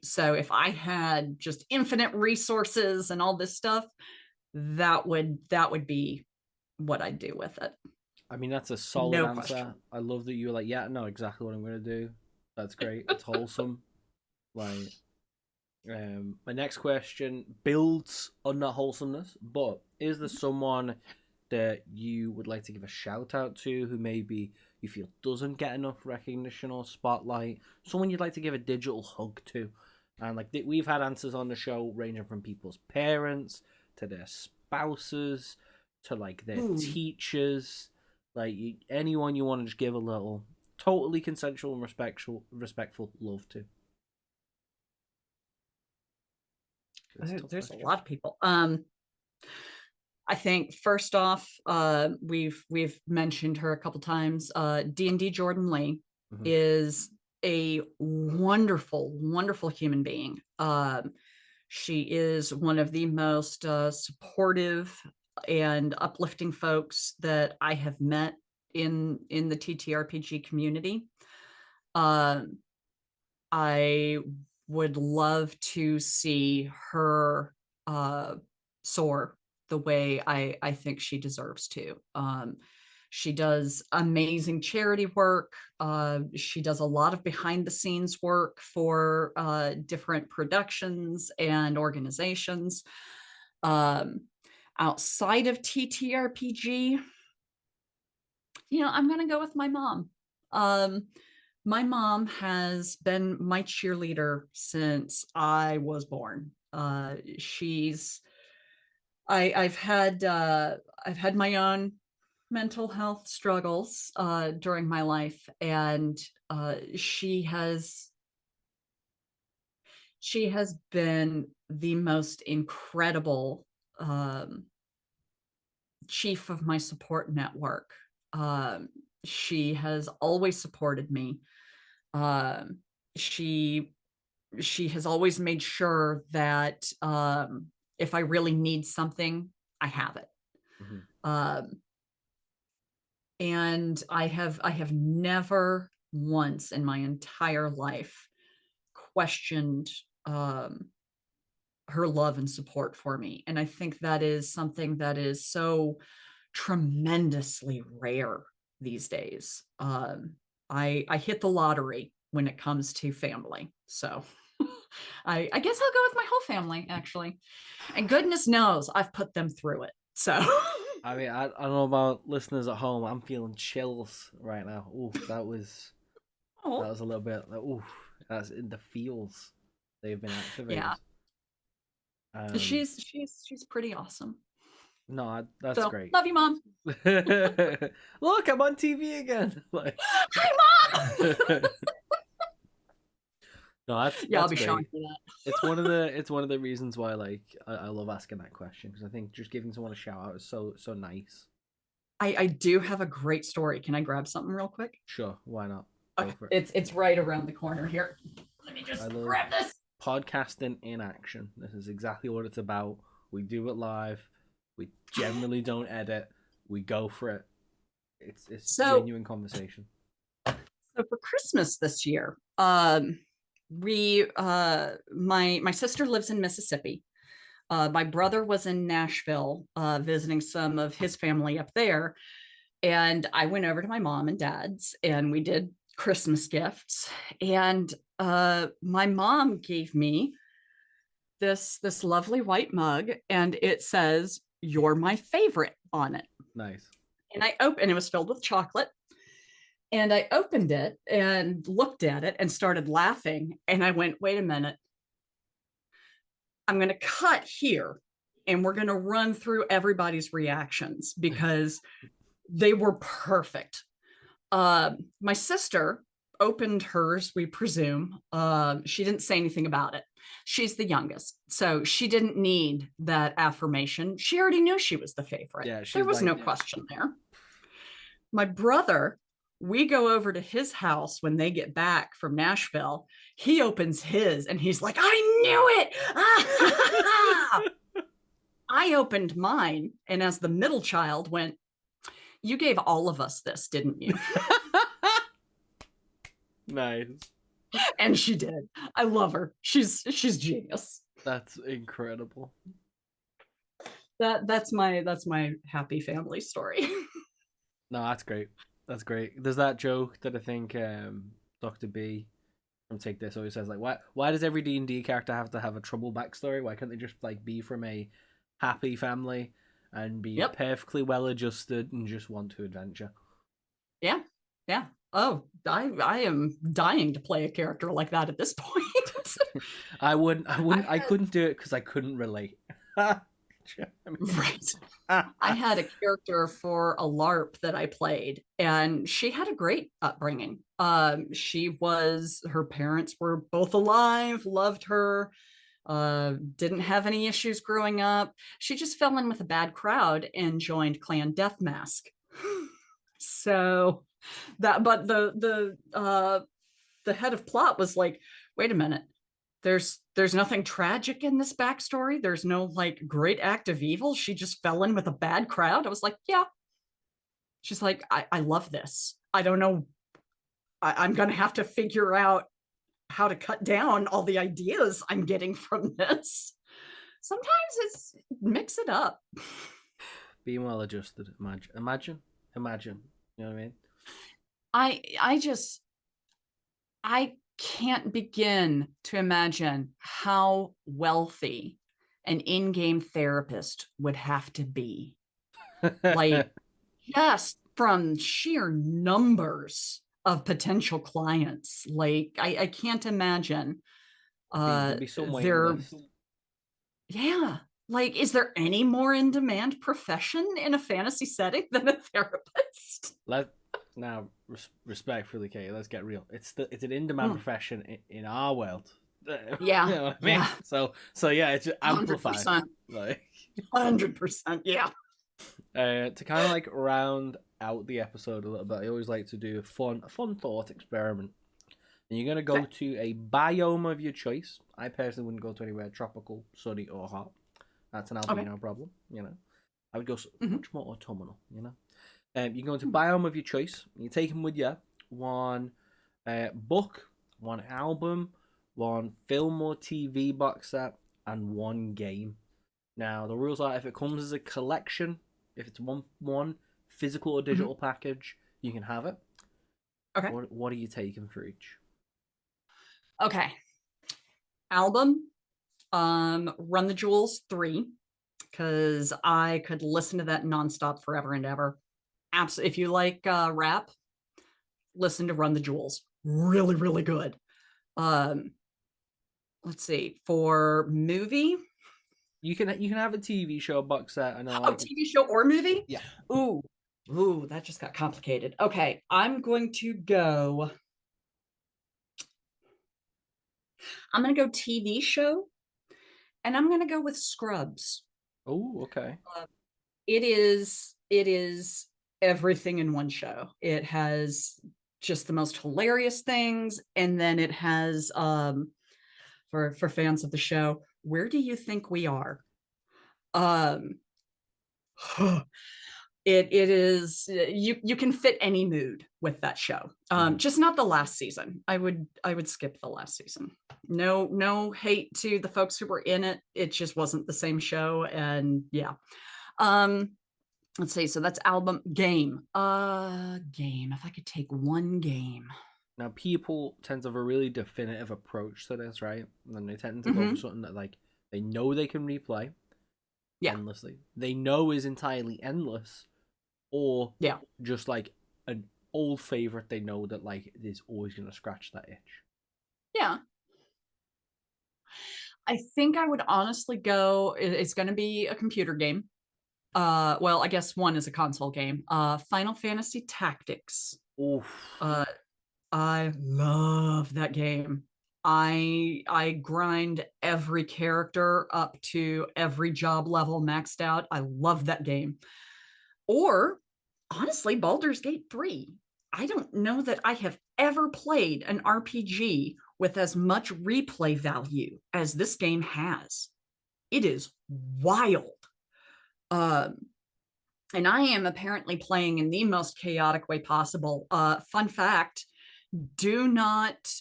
So if I had just infinite resources and all this stuff, that would be what I'd do with it. I mean, that's a solid No answer. question. I love that you were like, yeah, I know exactly what I'm gonna do. That's great. It's wholesome. Like, my next question builds on that wholesomeness, but is there someone that you would like to give a shout out to who maybe you feel doesn't get enough recognition or spotlight? Someone you'd like to give a digital hug to? And like we've had answers on the show ranging from people's parents to their spouses to like their Ooh. teachers, like anyone you want to just give a little totally consensual and respectful love to. It's a tough There's a question. lot of people. I think first off, we've mentioned her a couple times. D&D Jordan Lee Mm-hmm. is a wonderful, wonderful human being. She is one of the most supportive and uplifting folks that I have met in the TTRPG community. I would love to see her soar the way I think she deserves to. She does amazing charity work. She does a lot of behind the scenes work for different productions and organizations. Um, Outside of TTRPG, I'm going to go with my mom. Um, my mom has been my cheerleader since I was born. I've had my own mental health struggles during my life, and she has been the most incredible um, chief of my support network. Um, she has always supported me. Um, she she has always made sure that if I really need something, I have it. Mm-hmm. Um, and I have never once in my entire life questioned her love and support for me. And I think that is something that is so tremendously rare these days. I hit the lottery when it comes to family. So I guess I'll go with my whole family, actually. And goodness knows I've put them through it. So I mean, I don't know about listeners at home. I'm feeling chills right now. Ooh, that oh, was a little bit. Ooh, that's in the feels. They've been yeah, activated. Um, she's pretty awesome. no, that's So great. love you, mom. Look, I'm on TV again. Like, Hi, mom. no, that's Yeah, I'll that's be showing great. you that. It's one of the reasons why like I love asking that question because I think just giving someone a shout out is so nice. I do have a great story. Can I grab something real quick? Sure, why not? Go Okay, for it. it's right around the corner here. Let me I just love grab this. podcasting in action. This is exactly what it's about. We do it live. We generally don't edit. We go for it. It's So genuine conversation. so for Christmas this year, we my sister lives in Mississippi. My brother was in Nashville visiting some of his family up there, and I went over to my mom and dad's, and we did Christmas gifts. And my mom gave me this lovely white mug, and it says "You're my favorite" on it. Nice. And it was filled with chocolate. And I opened it and looked at it and started laughing. And I went, wait a minute, I'm going to cut here and we're going to run through everybody's reactions because they were perfect. My sister opened hers, we presume. She didn't say anything about it. She's the youngest, so she didn't need that affirmation. She already knew she was the favorite. Yeah, There she's was like, no question there. My brother, we go over to his house when they get back from Nashville. He opens his and he's like, I knew it. I opened mine, and as the middle child went, you gave all of us this, didn't you? Nice. And she did. I love her. She's genius. That's incredible. That's my happy family story. No, that's great. That's great. There's that joke that I think Dr. B from Take This always says, like, why does every D&D character have to have a trouble backstory? Why can't they just like be from a happy family and be Yep. perfectly well adjusted and just want to adventure? Yeah. Yeah. Oh, I am dying to play a character like that at this point. I couldn't do it because I couldn't relate. Right. I had a character for a LARP that I played, and she had a great upbringing. Her parents were both alive, loved her, didn't have any issues growing up. She just fell in with a bad crowd and joined Clan Death Mask. So but the head of plot was like, wait a minute, there's nothing tragic in this backstory. There's no like great act of evil. She just fell in with a bad crowd. I was like, yeah. She's like, I love this. I don't know. I'm gonna have to figure out how to cut down all the ideas I'm getting from this. Sometimes it's mix it up. Being well adjusted. Imagine. You know what I mean? I can't begin to imagine how wealthy an in-game therapist would have to be. Like, just from sheer numbers of potential clients. Like, I can't imagine. There'd be some waiting list. Yeah. Like, is there any more in demand profession in a fantasy setting than a therapist? Respectfully, Katie, let's get real. It's an in demand profession in our world. Yeah. You know what I mean? Yeah. So yeah, it's amplified. 100%. Like 100%. Yeah. To kind of like round out the episode a little bit, I always like to do a fun thought experiment. And you're gonna go to a biome of your choice. I personally wouldn't go to anywhere tropical, sunny, or hot. That's an albino problem, you know. I would go much more autumnal, you know. You go into biome of your choice. You take them with you. One book, one album, one film or TV box set, and one game. Now the rules are: if it comes as a collection, if it's one physical or digital package, you can have it. Okay. What are you taking for each? Okay. Album, Run the Jewels 3, because I could listen to that nonstop forever and ever. Absolutely. If you like rap, listen to Run the Jewels. Really, really good. Let's see. For movie, You can have a TV show box set. I know. TV show or movie? Yeah. Ooh, that just got complicated. Okay, I'm going to go TV show, and I'm going to go with Scrubs. Oh, okay. It is everything in one show. It has just the most hilarious things, and then it has for fans of the show, Where Do You Think We Are? It is, you can fit any mood with that show. Just not the last season. I would skip the last season. No hate to the folks who were in it. It just wasn't the same show. And yeah. Let's see. So that's album. Game. Game. If I could take one game. Now people tend to have a really definitive approach to this, right? And then they tend to go for something that like they know they can replay endlessly. They know is entirely endless, or just like an old favorite they know that like is always gonna scratch that itch. Yeah. I think I would honestly go, it's gonna be a computer game. Well, I guess one is a console game. Final Fantasy Tactics. Oof. I love that game. I grind every character up to every job level maxed out. I love that game. Or honestly, Baldur's Gate 3. I don't know that I have ever played an RPG with as much replay value as this game has. It is wild. Um, and I am apparently playing in the most chaotic way possible. Fun fact, do not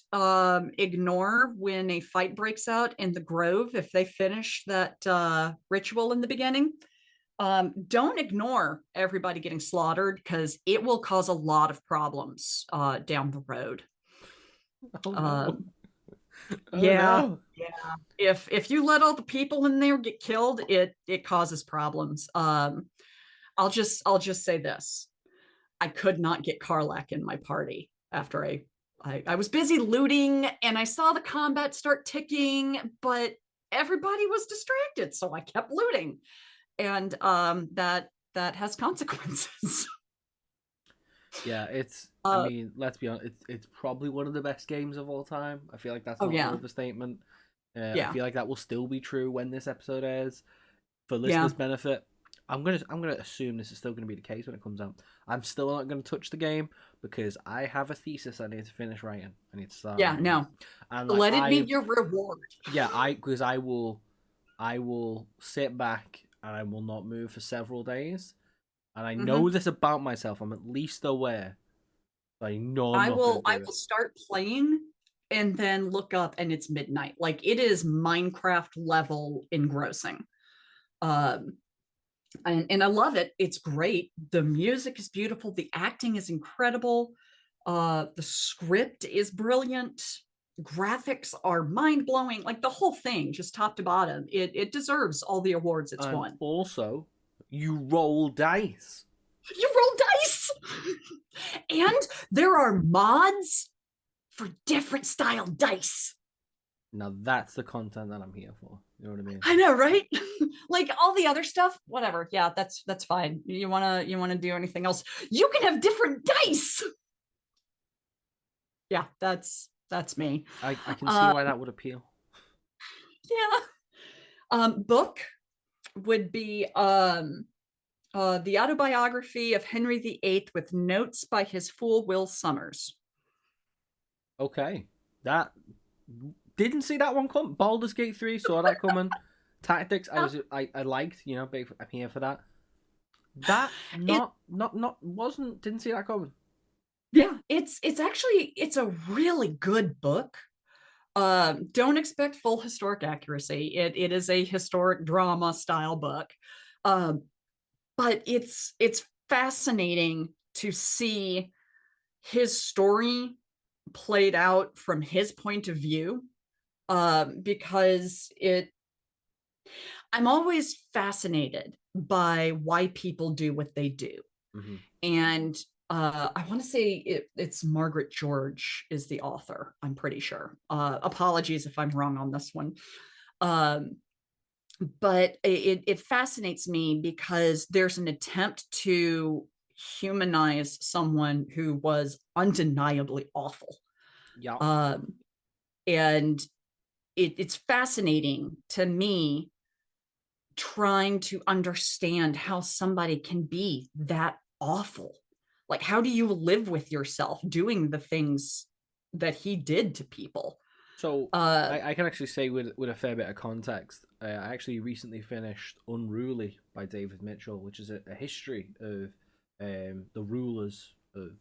ignore when a fight breaks out in the grove if they finish that ritual in the beginning. Don't ignore everybody getting slaughtered because it will cause a lot of problems down the road. Oh no. Um, Oh yeah, no. yeah. If you let all the people in there get killed, it causes problems. I'll just say this: I could not get Karlak in my party after I was busy looting and I saw the combat start ticking, but everybody was distracted, so I kept looting, and that has consequences. Yeah, it's. I uh, mean, let's be honest. It's probably one of the best games of all time. I feel like that's oh not an yeah, overstatement. I yeah, feel like that will still be true when this episode airs. For yeah. listeners' benefit, I'm gonna assume this is still gonna be the case when it comes out. I'm still not gonna touch the game because I have a thesis I need to finish writing. I need to start Yeah, writing it, no. and like Let it be your reward. yeah, because I will sit back and I will not move for several days. And I know Hmm. this about myself. I'm at least aware. But I know I'm I not going will to I do it. will start playing and then look up and it's midnight. Like it is Minecraft level engrossing. Um and I love it. It's great. The music is beautiful. The acting is incredible. The script is brilliant. Graphics are mind blowing. Like the whole thing, just top to bottom. It deserves all the awards it's And won. also, you roll dice. You roll dice, and there are mods for different style dice. Now that's the content that I'm here for. You know what I mean? I know, right? Like all the other stuff, whatever. Yeah, that's fine. You wanna do anything else? You can have different dice. Yeah, that's me. I can see Uh, why that would appeal. yeah. Book would be the autobiography of Henry VIII with notes by his fool Will Summers. Okay. That didn't see that one come. Baldur's Gate 3 saw that coming. Tactics, I liked, I'm here for that. That It not wasn't didn't see that coming. Yeah, it's actually it's a really good book. Don't expect full historic accuracy. It is a historic drama style book. Um, but it's fascinating to see his story played out from his point of view. Because it I'm always fascinated by why people do what they do. Mm-hmm. And I want to say it's Margaret George is the author. I'm pretty sure. Apologies if I'm wrong on this one. Um, but it fascinates me because there's an attempt to humanize someone who was undeniably awful. Yeah. Um, and it's fascinating to me trying to understand how somebody can be that awful. Like, how do you live with yourself doing the things that he did to people? So Uh, I can actually say with a fair bit of context, I actually recently finished Unruly by David Mitchell, which is a history of the rulers of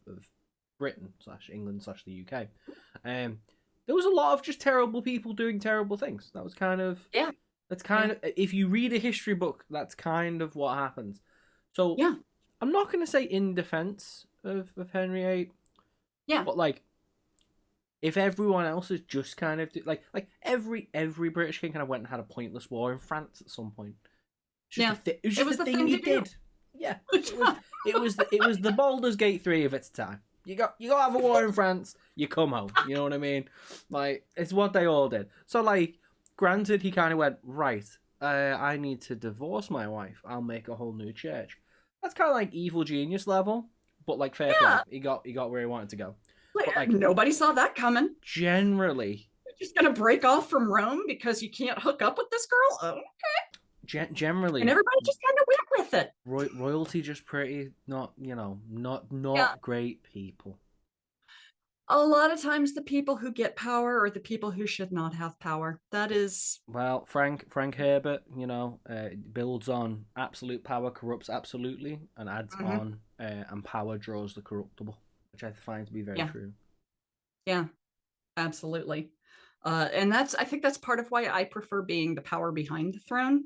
Britain slash England slash the UK. There was a lot of just terrible people doing terrible things. That was kind of yeah, that's yeah, kind of if you read a history book, that's kind of what happens. So yeah, I'm not going to say in defense of Henry VIII, yeah, but like if everyone else is just kind of like every British king kind of went and had a pointless war in France at some point. It's just yeah. it was It just was a the thing thing you to do. did. Yeah, it was the Baldur's Gate 3 of its time. You got to have a war in France. You come home. You know what I mean? Like it's what they all did. So like, granted, he kind of went right. I need to divorce my wife. I'll make a whole new church. That's kind of like evil genius level, but like fair play. Yeah, He got where he wanted to go. like, But like nobody saw that coming. generally, You're just gonna break off from Rome because you can't hook up with this girl. Oh. And generally, everybody just kind of went with it. royalty just pretty not Yeah, not great people. A lot of times the people who get power are the people who should not have power. That is, Well, Frank Herbert, builds on absolute power corrupts absolutely, and adds mhm, on and power draws the corruptible, which I find to be very yeah, true. yeah, absolutely. And I think that's part of why I prefer being the power behind the throne.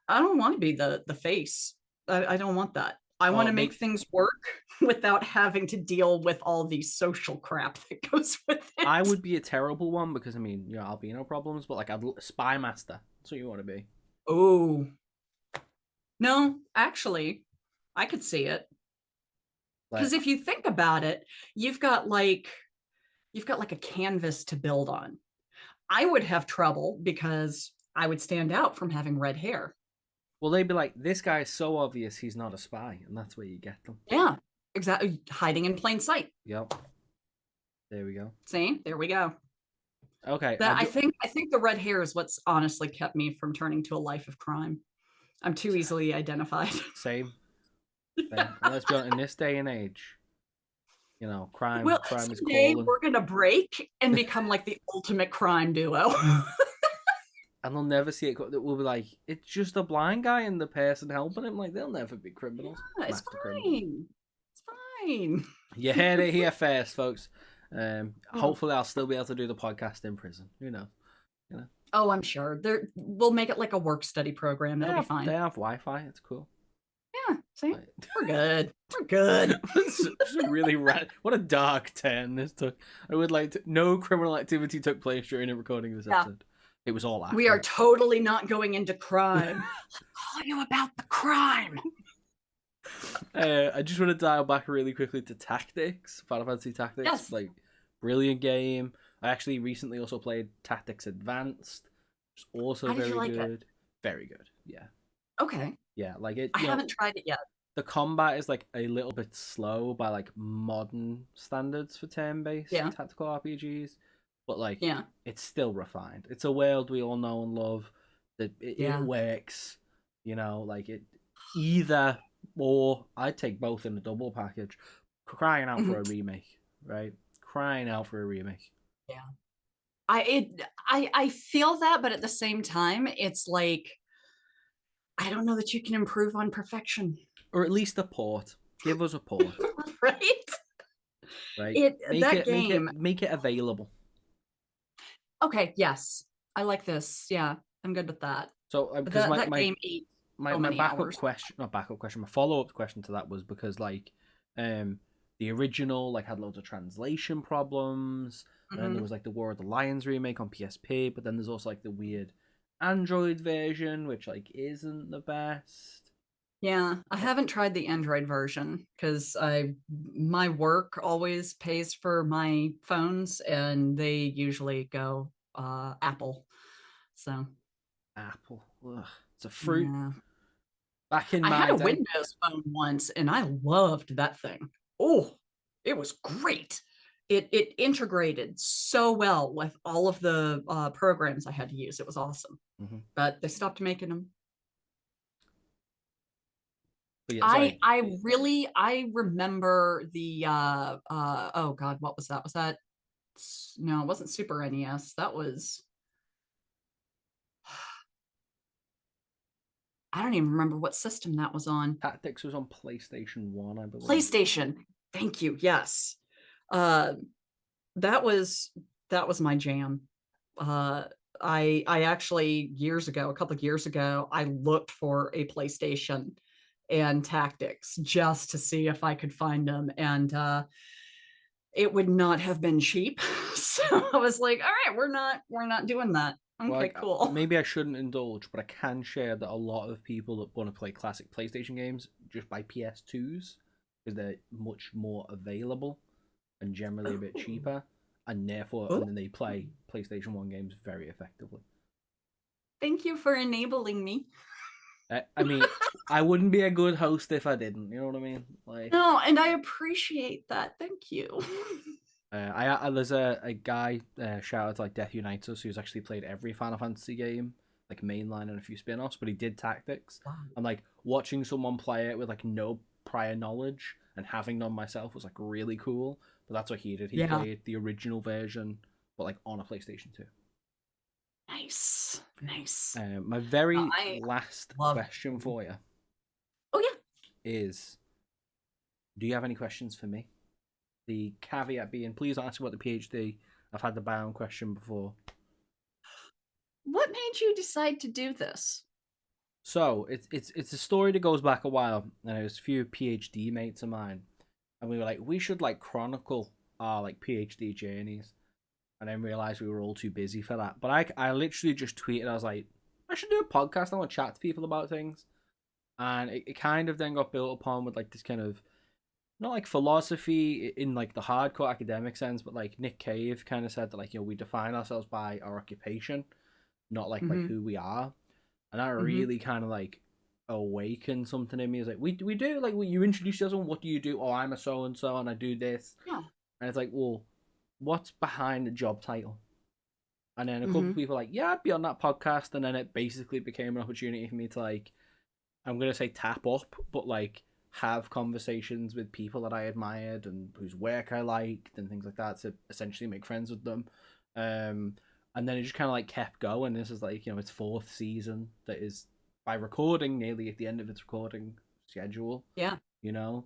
I don't want to be the face. I don't want that. I want Oh, to make things work without having to deal with all the social crap that goes with I it. would be a terrible one because I mean, albino problems, but like spy master. That's what you want to be. Oh, no, actually, I could see it. Like, Because if you think about it, you've got like you've got like a canvas to build on. I would have trouble because I would stand out from having red hair. well, they'd be like, this guy is so obvious he's not a spy, and that's where you get them. Yeah, exactly. Hiding in plain sight. Yep. There we go. See, there we go. Okay, That I think the red hair is what's honestly kept me from turning to a life of crime. I'm too easily identified. same, same. And let's be honest, in this day and age, crime Well, crime is someday calling. we're gonna break and become like the ultimate crime duo. And they'll never see it. We'll be like, it's just a blind guy and the person helping him. Like, they'll never be criminals, It's master criminals. fine. It's fine. You heard it here first, folks. Oh, Hopefully, I'll still be able to do the podcast in prison. Who knows? oh, I'm sure. We'll make it like a work study program. It'll be They fine. have Wi-Fi. It's cool. Yeah, see? Like, We're good. We're good. it's just a really what a dark turn this took. I would like to. No criminal activity took place during the recording of this Yeah. episode. It was all after. We are totally not going into crime. I'll tell you about the crime. I just want to dial back really quickly to Tactics, Final Fantasy Tactics. Yes. Like, brilliant game. I actually recently also played Tactics Advanced. It's also How did very you like good. it? Very good. Yeah. Okay. Yeah, like it. I haven't tried it yet. The combat is like a little bit slow by like modern standards for turn-based Yeah. tactical RPGs, but like Yeah. it's still refined. It's a world we all know and love. That Yeah. it works. Like it either or. I'd take both in a double package. Crying out for a remake, right? Crying out for a remake. Yeah. I feel that, but at the same time, it's like I don't know that you can improve on perfection. Or at least a port. Give us a port, Right? right? That game. Make it available. Okay, yes. I like this. Yeah, I'm good with that. So because That game ate my so many backup hours. question, not backup question, my follow up question to that was because like the original like had loads of translation problems, and then there was like the War of the Lions remake on PSP, but then there's also like the weird Android version which like isn't the best. Yeah, I haven't tried the Android version because my work always pays for my phones and they usually go Apple. So Apple, ugh, it's a fruit. yeah. Back in I had my a day, Windows phone once and I loved that thing. Oh, it was great. It integrated so well with all of the programs I had to use. It was awesome. Mhm. But they stopped making them. But yeah, sorry. I remember the oh god, what was that? Was that no, it wasn't Super NES. That was I don't even remember what system that was on. Tactics was on PlayStation 1, I believe. PlayStation. Thank you. Yes. Uh that was my jam. Uh I actually a couple of years ago, I looked for a PlayStation and Tactics just to see if I could find them. And it would not have been cheap. So I was like, all right, we're not doing that. Well, Okay, cool. maybe I shouldn't indulge, but I can share that a lot of people that want to play classic PlayStation games just buy PS2s because they're much more available and generally a bit cheaper, and then they play PlayStation 1 games very effectively. Thank you for enabling me. I mean, I wouldn't be a good host if I didn't. You know what I mean? Like, No, and I appreciate that. Thank you. there's a guy shout out to like Death Unites Us who's actually played every Final Fantasy game, like mainline and a few spin-offs, but he did Tactics. Wow. I'm like watching someone play it with like no prior knowledge and having none myself was like really cool. But that's what he did. He Yeah. played the original version, but like on a PlayStation 2. Nice. Nice. My very I last love. question for you Oh yeah. is: do you have any questions for me? The caveat being, please ask about the PhD. I've had the bound question before. What made you decide to do this? So it's a story that goes back a while, and it was a few PhD mates of mine, and we were like, we should like chronicle our like PhD journeys, and then realized we were all too busy for that. But I literally just tweeted, I was like, I should do a podcast. I want to chat to people about things, and it kind of then got built upon with like this kind of not like philosophy in like the hardcore academic sense, but like Nick Cave kind of said that like we define ourselves by our occupation, not like by Mm-hmm. who we are, and that Mm-hmm. really kind of like awakened something in me. It's like we do like when you introduce yourself, what do you do? Oh, I'm a so and so, and I do this, Yeah. and it's like, well, what's behind the job title? And then a couple Mm-hmm. of people were like, yeah, I'd be on that podcast, and then it basically became an opportunity for me to like, I'm gonna say tap up, but like have conversations with people that I admired and whose work I liked and things like that to essentially make friends with them. And then it just kind of like kept going. This is like its fourth season that is by recording nearly at the end of its recording schedule. Yeah. You know,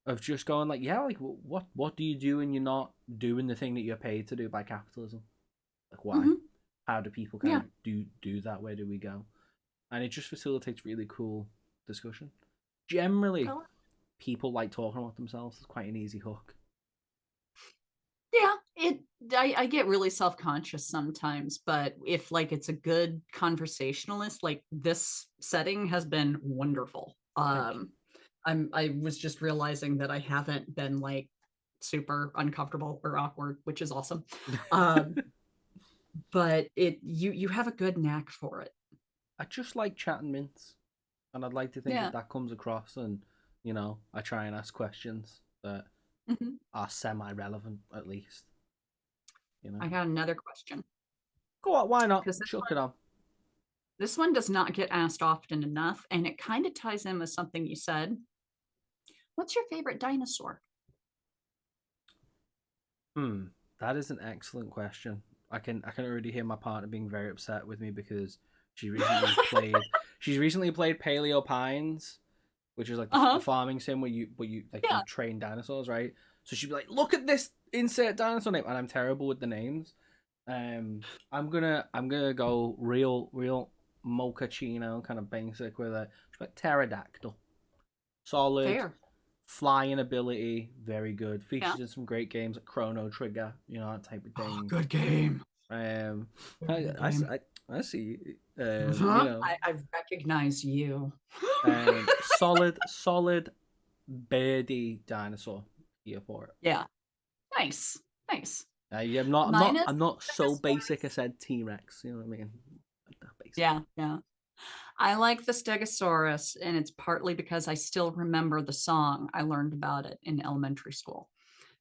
of just going like, yeah, like what do you do when you're not doing the thing that you're paid to do by capitalism? Like why? Mm-hmm. How do people kind Yeah. of do that? Where do we go? And it just facilitates really cool discussion. Generally, Oh, people like talking about themselves. It's quite an easy hook. yeah. I get really self-conscious sometimes, but if like it's a good conversationalist, like this setting has been wonderful. Thank you. I was just realizing that I haven't been like super uncomfortable or awkward, which is awesome. Um, but you have a good knack for it. I just like chatting mints, and I'd like to think Yeah. that that comes across. And I try and ask questions that Mhm. are semi-relevant, at least. You know, I got another question go on. Why not? because Chuck it on. this one does not get asked often enough, and it kind of ties in with something you said. What's your favorite dinosaur? Hmm, that is an excellent question. I can already hear my partner being very upset with me because she recently played she's recently played Paleo Pines, which is like the Uh-huh. farming sim where you like Yeah. you train dinosaurs, right? So she'd be like, "Look at this insert dinosaur name," and I'm terrible with the names. I'm gonna go real mochaccino, kind of basic with it. She's like pterodactyl, solid, Fair. flying ability, very good. Yeah. Features in some great games like Chrono Trigger, that type of Oh, thing. good game. Um, I, Good I, game. I see. Uh-huh. I recognize you. Solid birdie dinosaur here for it. Yeah. Nice. Nice. Yeah, I'm not. I'm not. Minus I'm not so basic. I Stegosaurus. said T Rex. You know what I mean? Like that basic. Yeah. Yeah. I like the Stegosaurus, and it's partly because I still remember the song. I learned about it in elementary school.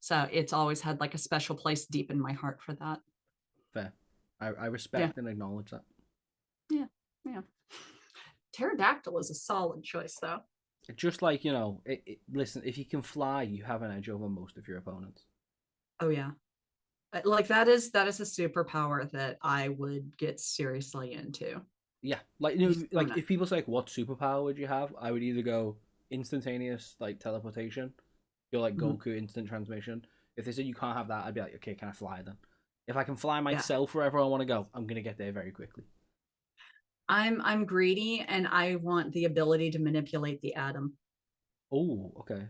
So it's always had like a special place deep in my heart for that. Fair. I Yeah. respect and acknowledge that. Yeah. Yeah. Pterodactyl is a solid choice, though. Just like listen, if you can fly, you have an edge over most of your opponents. Oh yeah. Like that is a superpower that I would get seriously into. Yeah, like He's so like nice. if people say like, what superpower would you have? I would either go instantaneous like teleportation, feel like Mhm. Goku instant transmission. If they said you can't have that, I'd be like, okay, can I fly then? If I can fly Yeah. myself wherever I want to go, I'm gonna get there very quickly. I'm greedy and I want the ability to manipulate the atom. Oh, okay,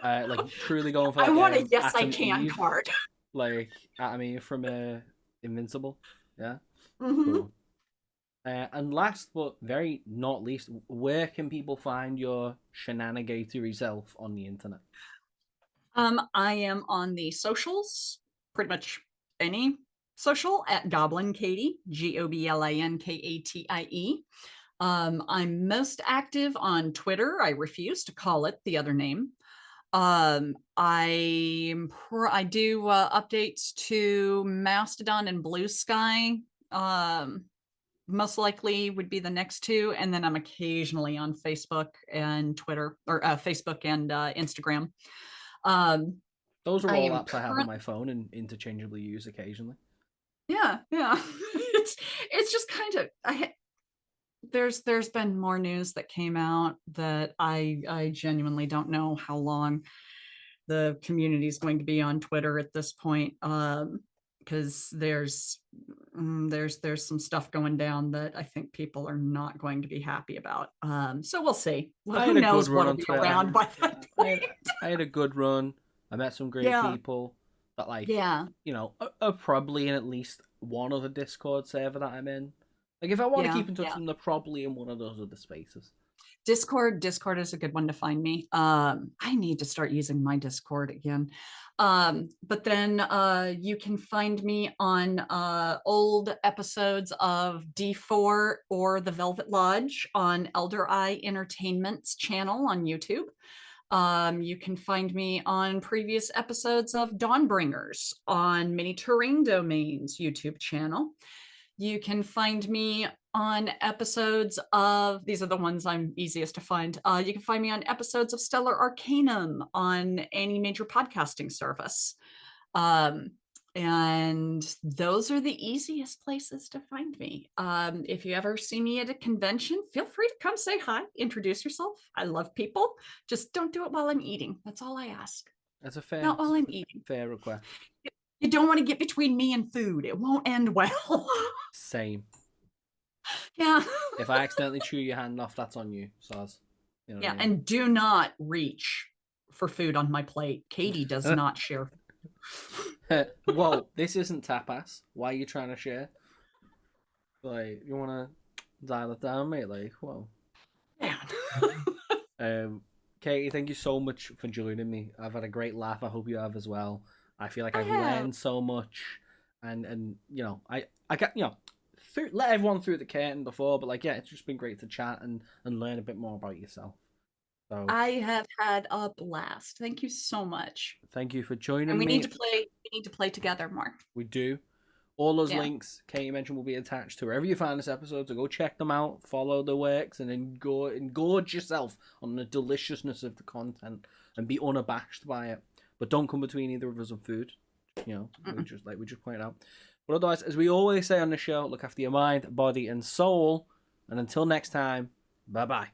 like truly going for I like want a yes I Atom can Eve, card. like Atom Eve from Invincible. Yeah, Mhm. cool. And last but very not least, where can people find your shenanig-atory self on the internet? I am on the socials, pretty much any social at GoblinKatie, GoblinKatie. I'm most active on Twitter. I refuse to call it the other name. I do updates to Mastodon and Blue Sky. Um, most likely would be the next two, and then I'm occasionally on Facebook and Twitter, or Facebook and Instagram. Those are I all am apps I have on my phone and interchangeably use occasionally. Yeah. It's just kind of there's been more news that came out that I genuinely don't know how long the community is going to be on Twitter at this point, because there's some stuff going down that I think people are not going to be happy about. So we'll see. Well, who knows what'll be around by that point. I had a good run. I met some great people that, like, you know, are probably in at least one other Discord server that I'm in. Like, if I want to keep in touch with them, they're probably in one of those other spaces. Discord is a good one to find me. I need to start using my Discord again. But then you can find me on old episodes of D4 or The Velvet Lodge on Elder Eye Entertainment's channel on YouTube. You can find me on previous episodes of Dawnbringers on Mini Terrain Domain's YouTube channel. You can find me on episodes of, these are the ones I'm easiest to find. You can find me on episodes of Stellar Arcanum on any major podcasting service. And those are the easiest places to find me. If you ever see me at a convention, feel free to come say hi, introduce yourself. I love people. Just don't do it while I'm eating. That's all I ask. That's a fair, not while I'm eating. Fair request. You don't want to get between me and food. It won't end well. Same. Yeah. If I accidentally chew your hand off, that's on you, Saz. You know yeah, what I mean? And do not reach for food on my plate. Katie does not share. Whoa, this isn't tapas. Why are you trying to share? Like, you want to dial it down, mate? Like, whoa. Yeah. Katie, thank you so much for joining me. I've had a great laugh. I hope you have as well. I feel like I've learned so much, and you know, I got, you know, let everyone through the curtain before, but like, yeah, it's just been great to chat and learn a bit more about yourself. So I have had a blast. Thank you so much. Thank you for joining and we me. need to play together more. We do. All those links Katie mentioned will be attached to wherever you find this episode, so go check them out, follow the works, and then go and gorge yourself on the deliciousness of the content and be unabashed by it. But don't come between either of us and food. You know, we just pointed out. But otherwise, as we always say on the show, look after your mind, body, and soul. And until next time, bye-bye.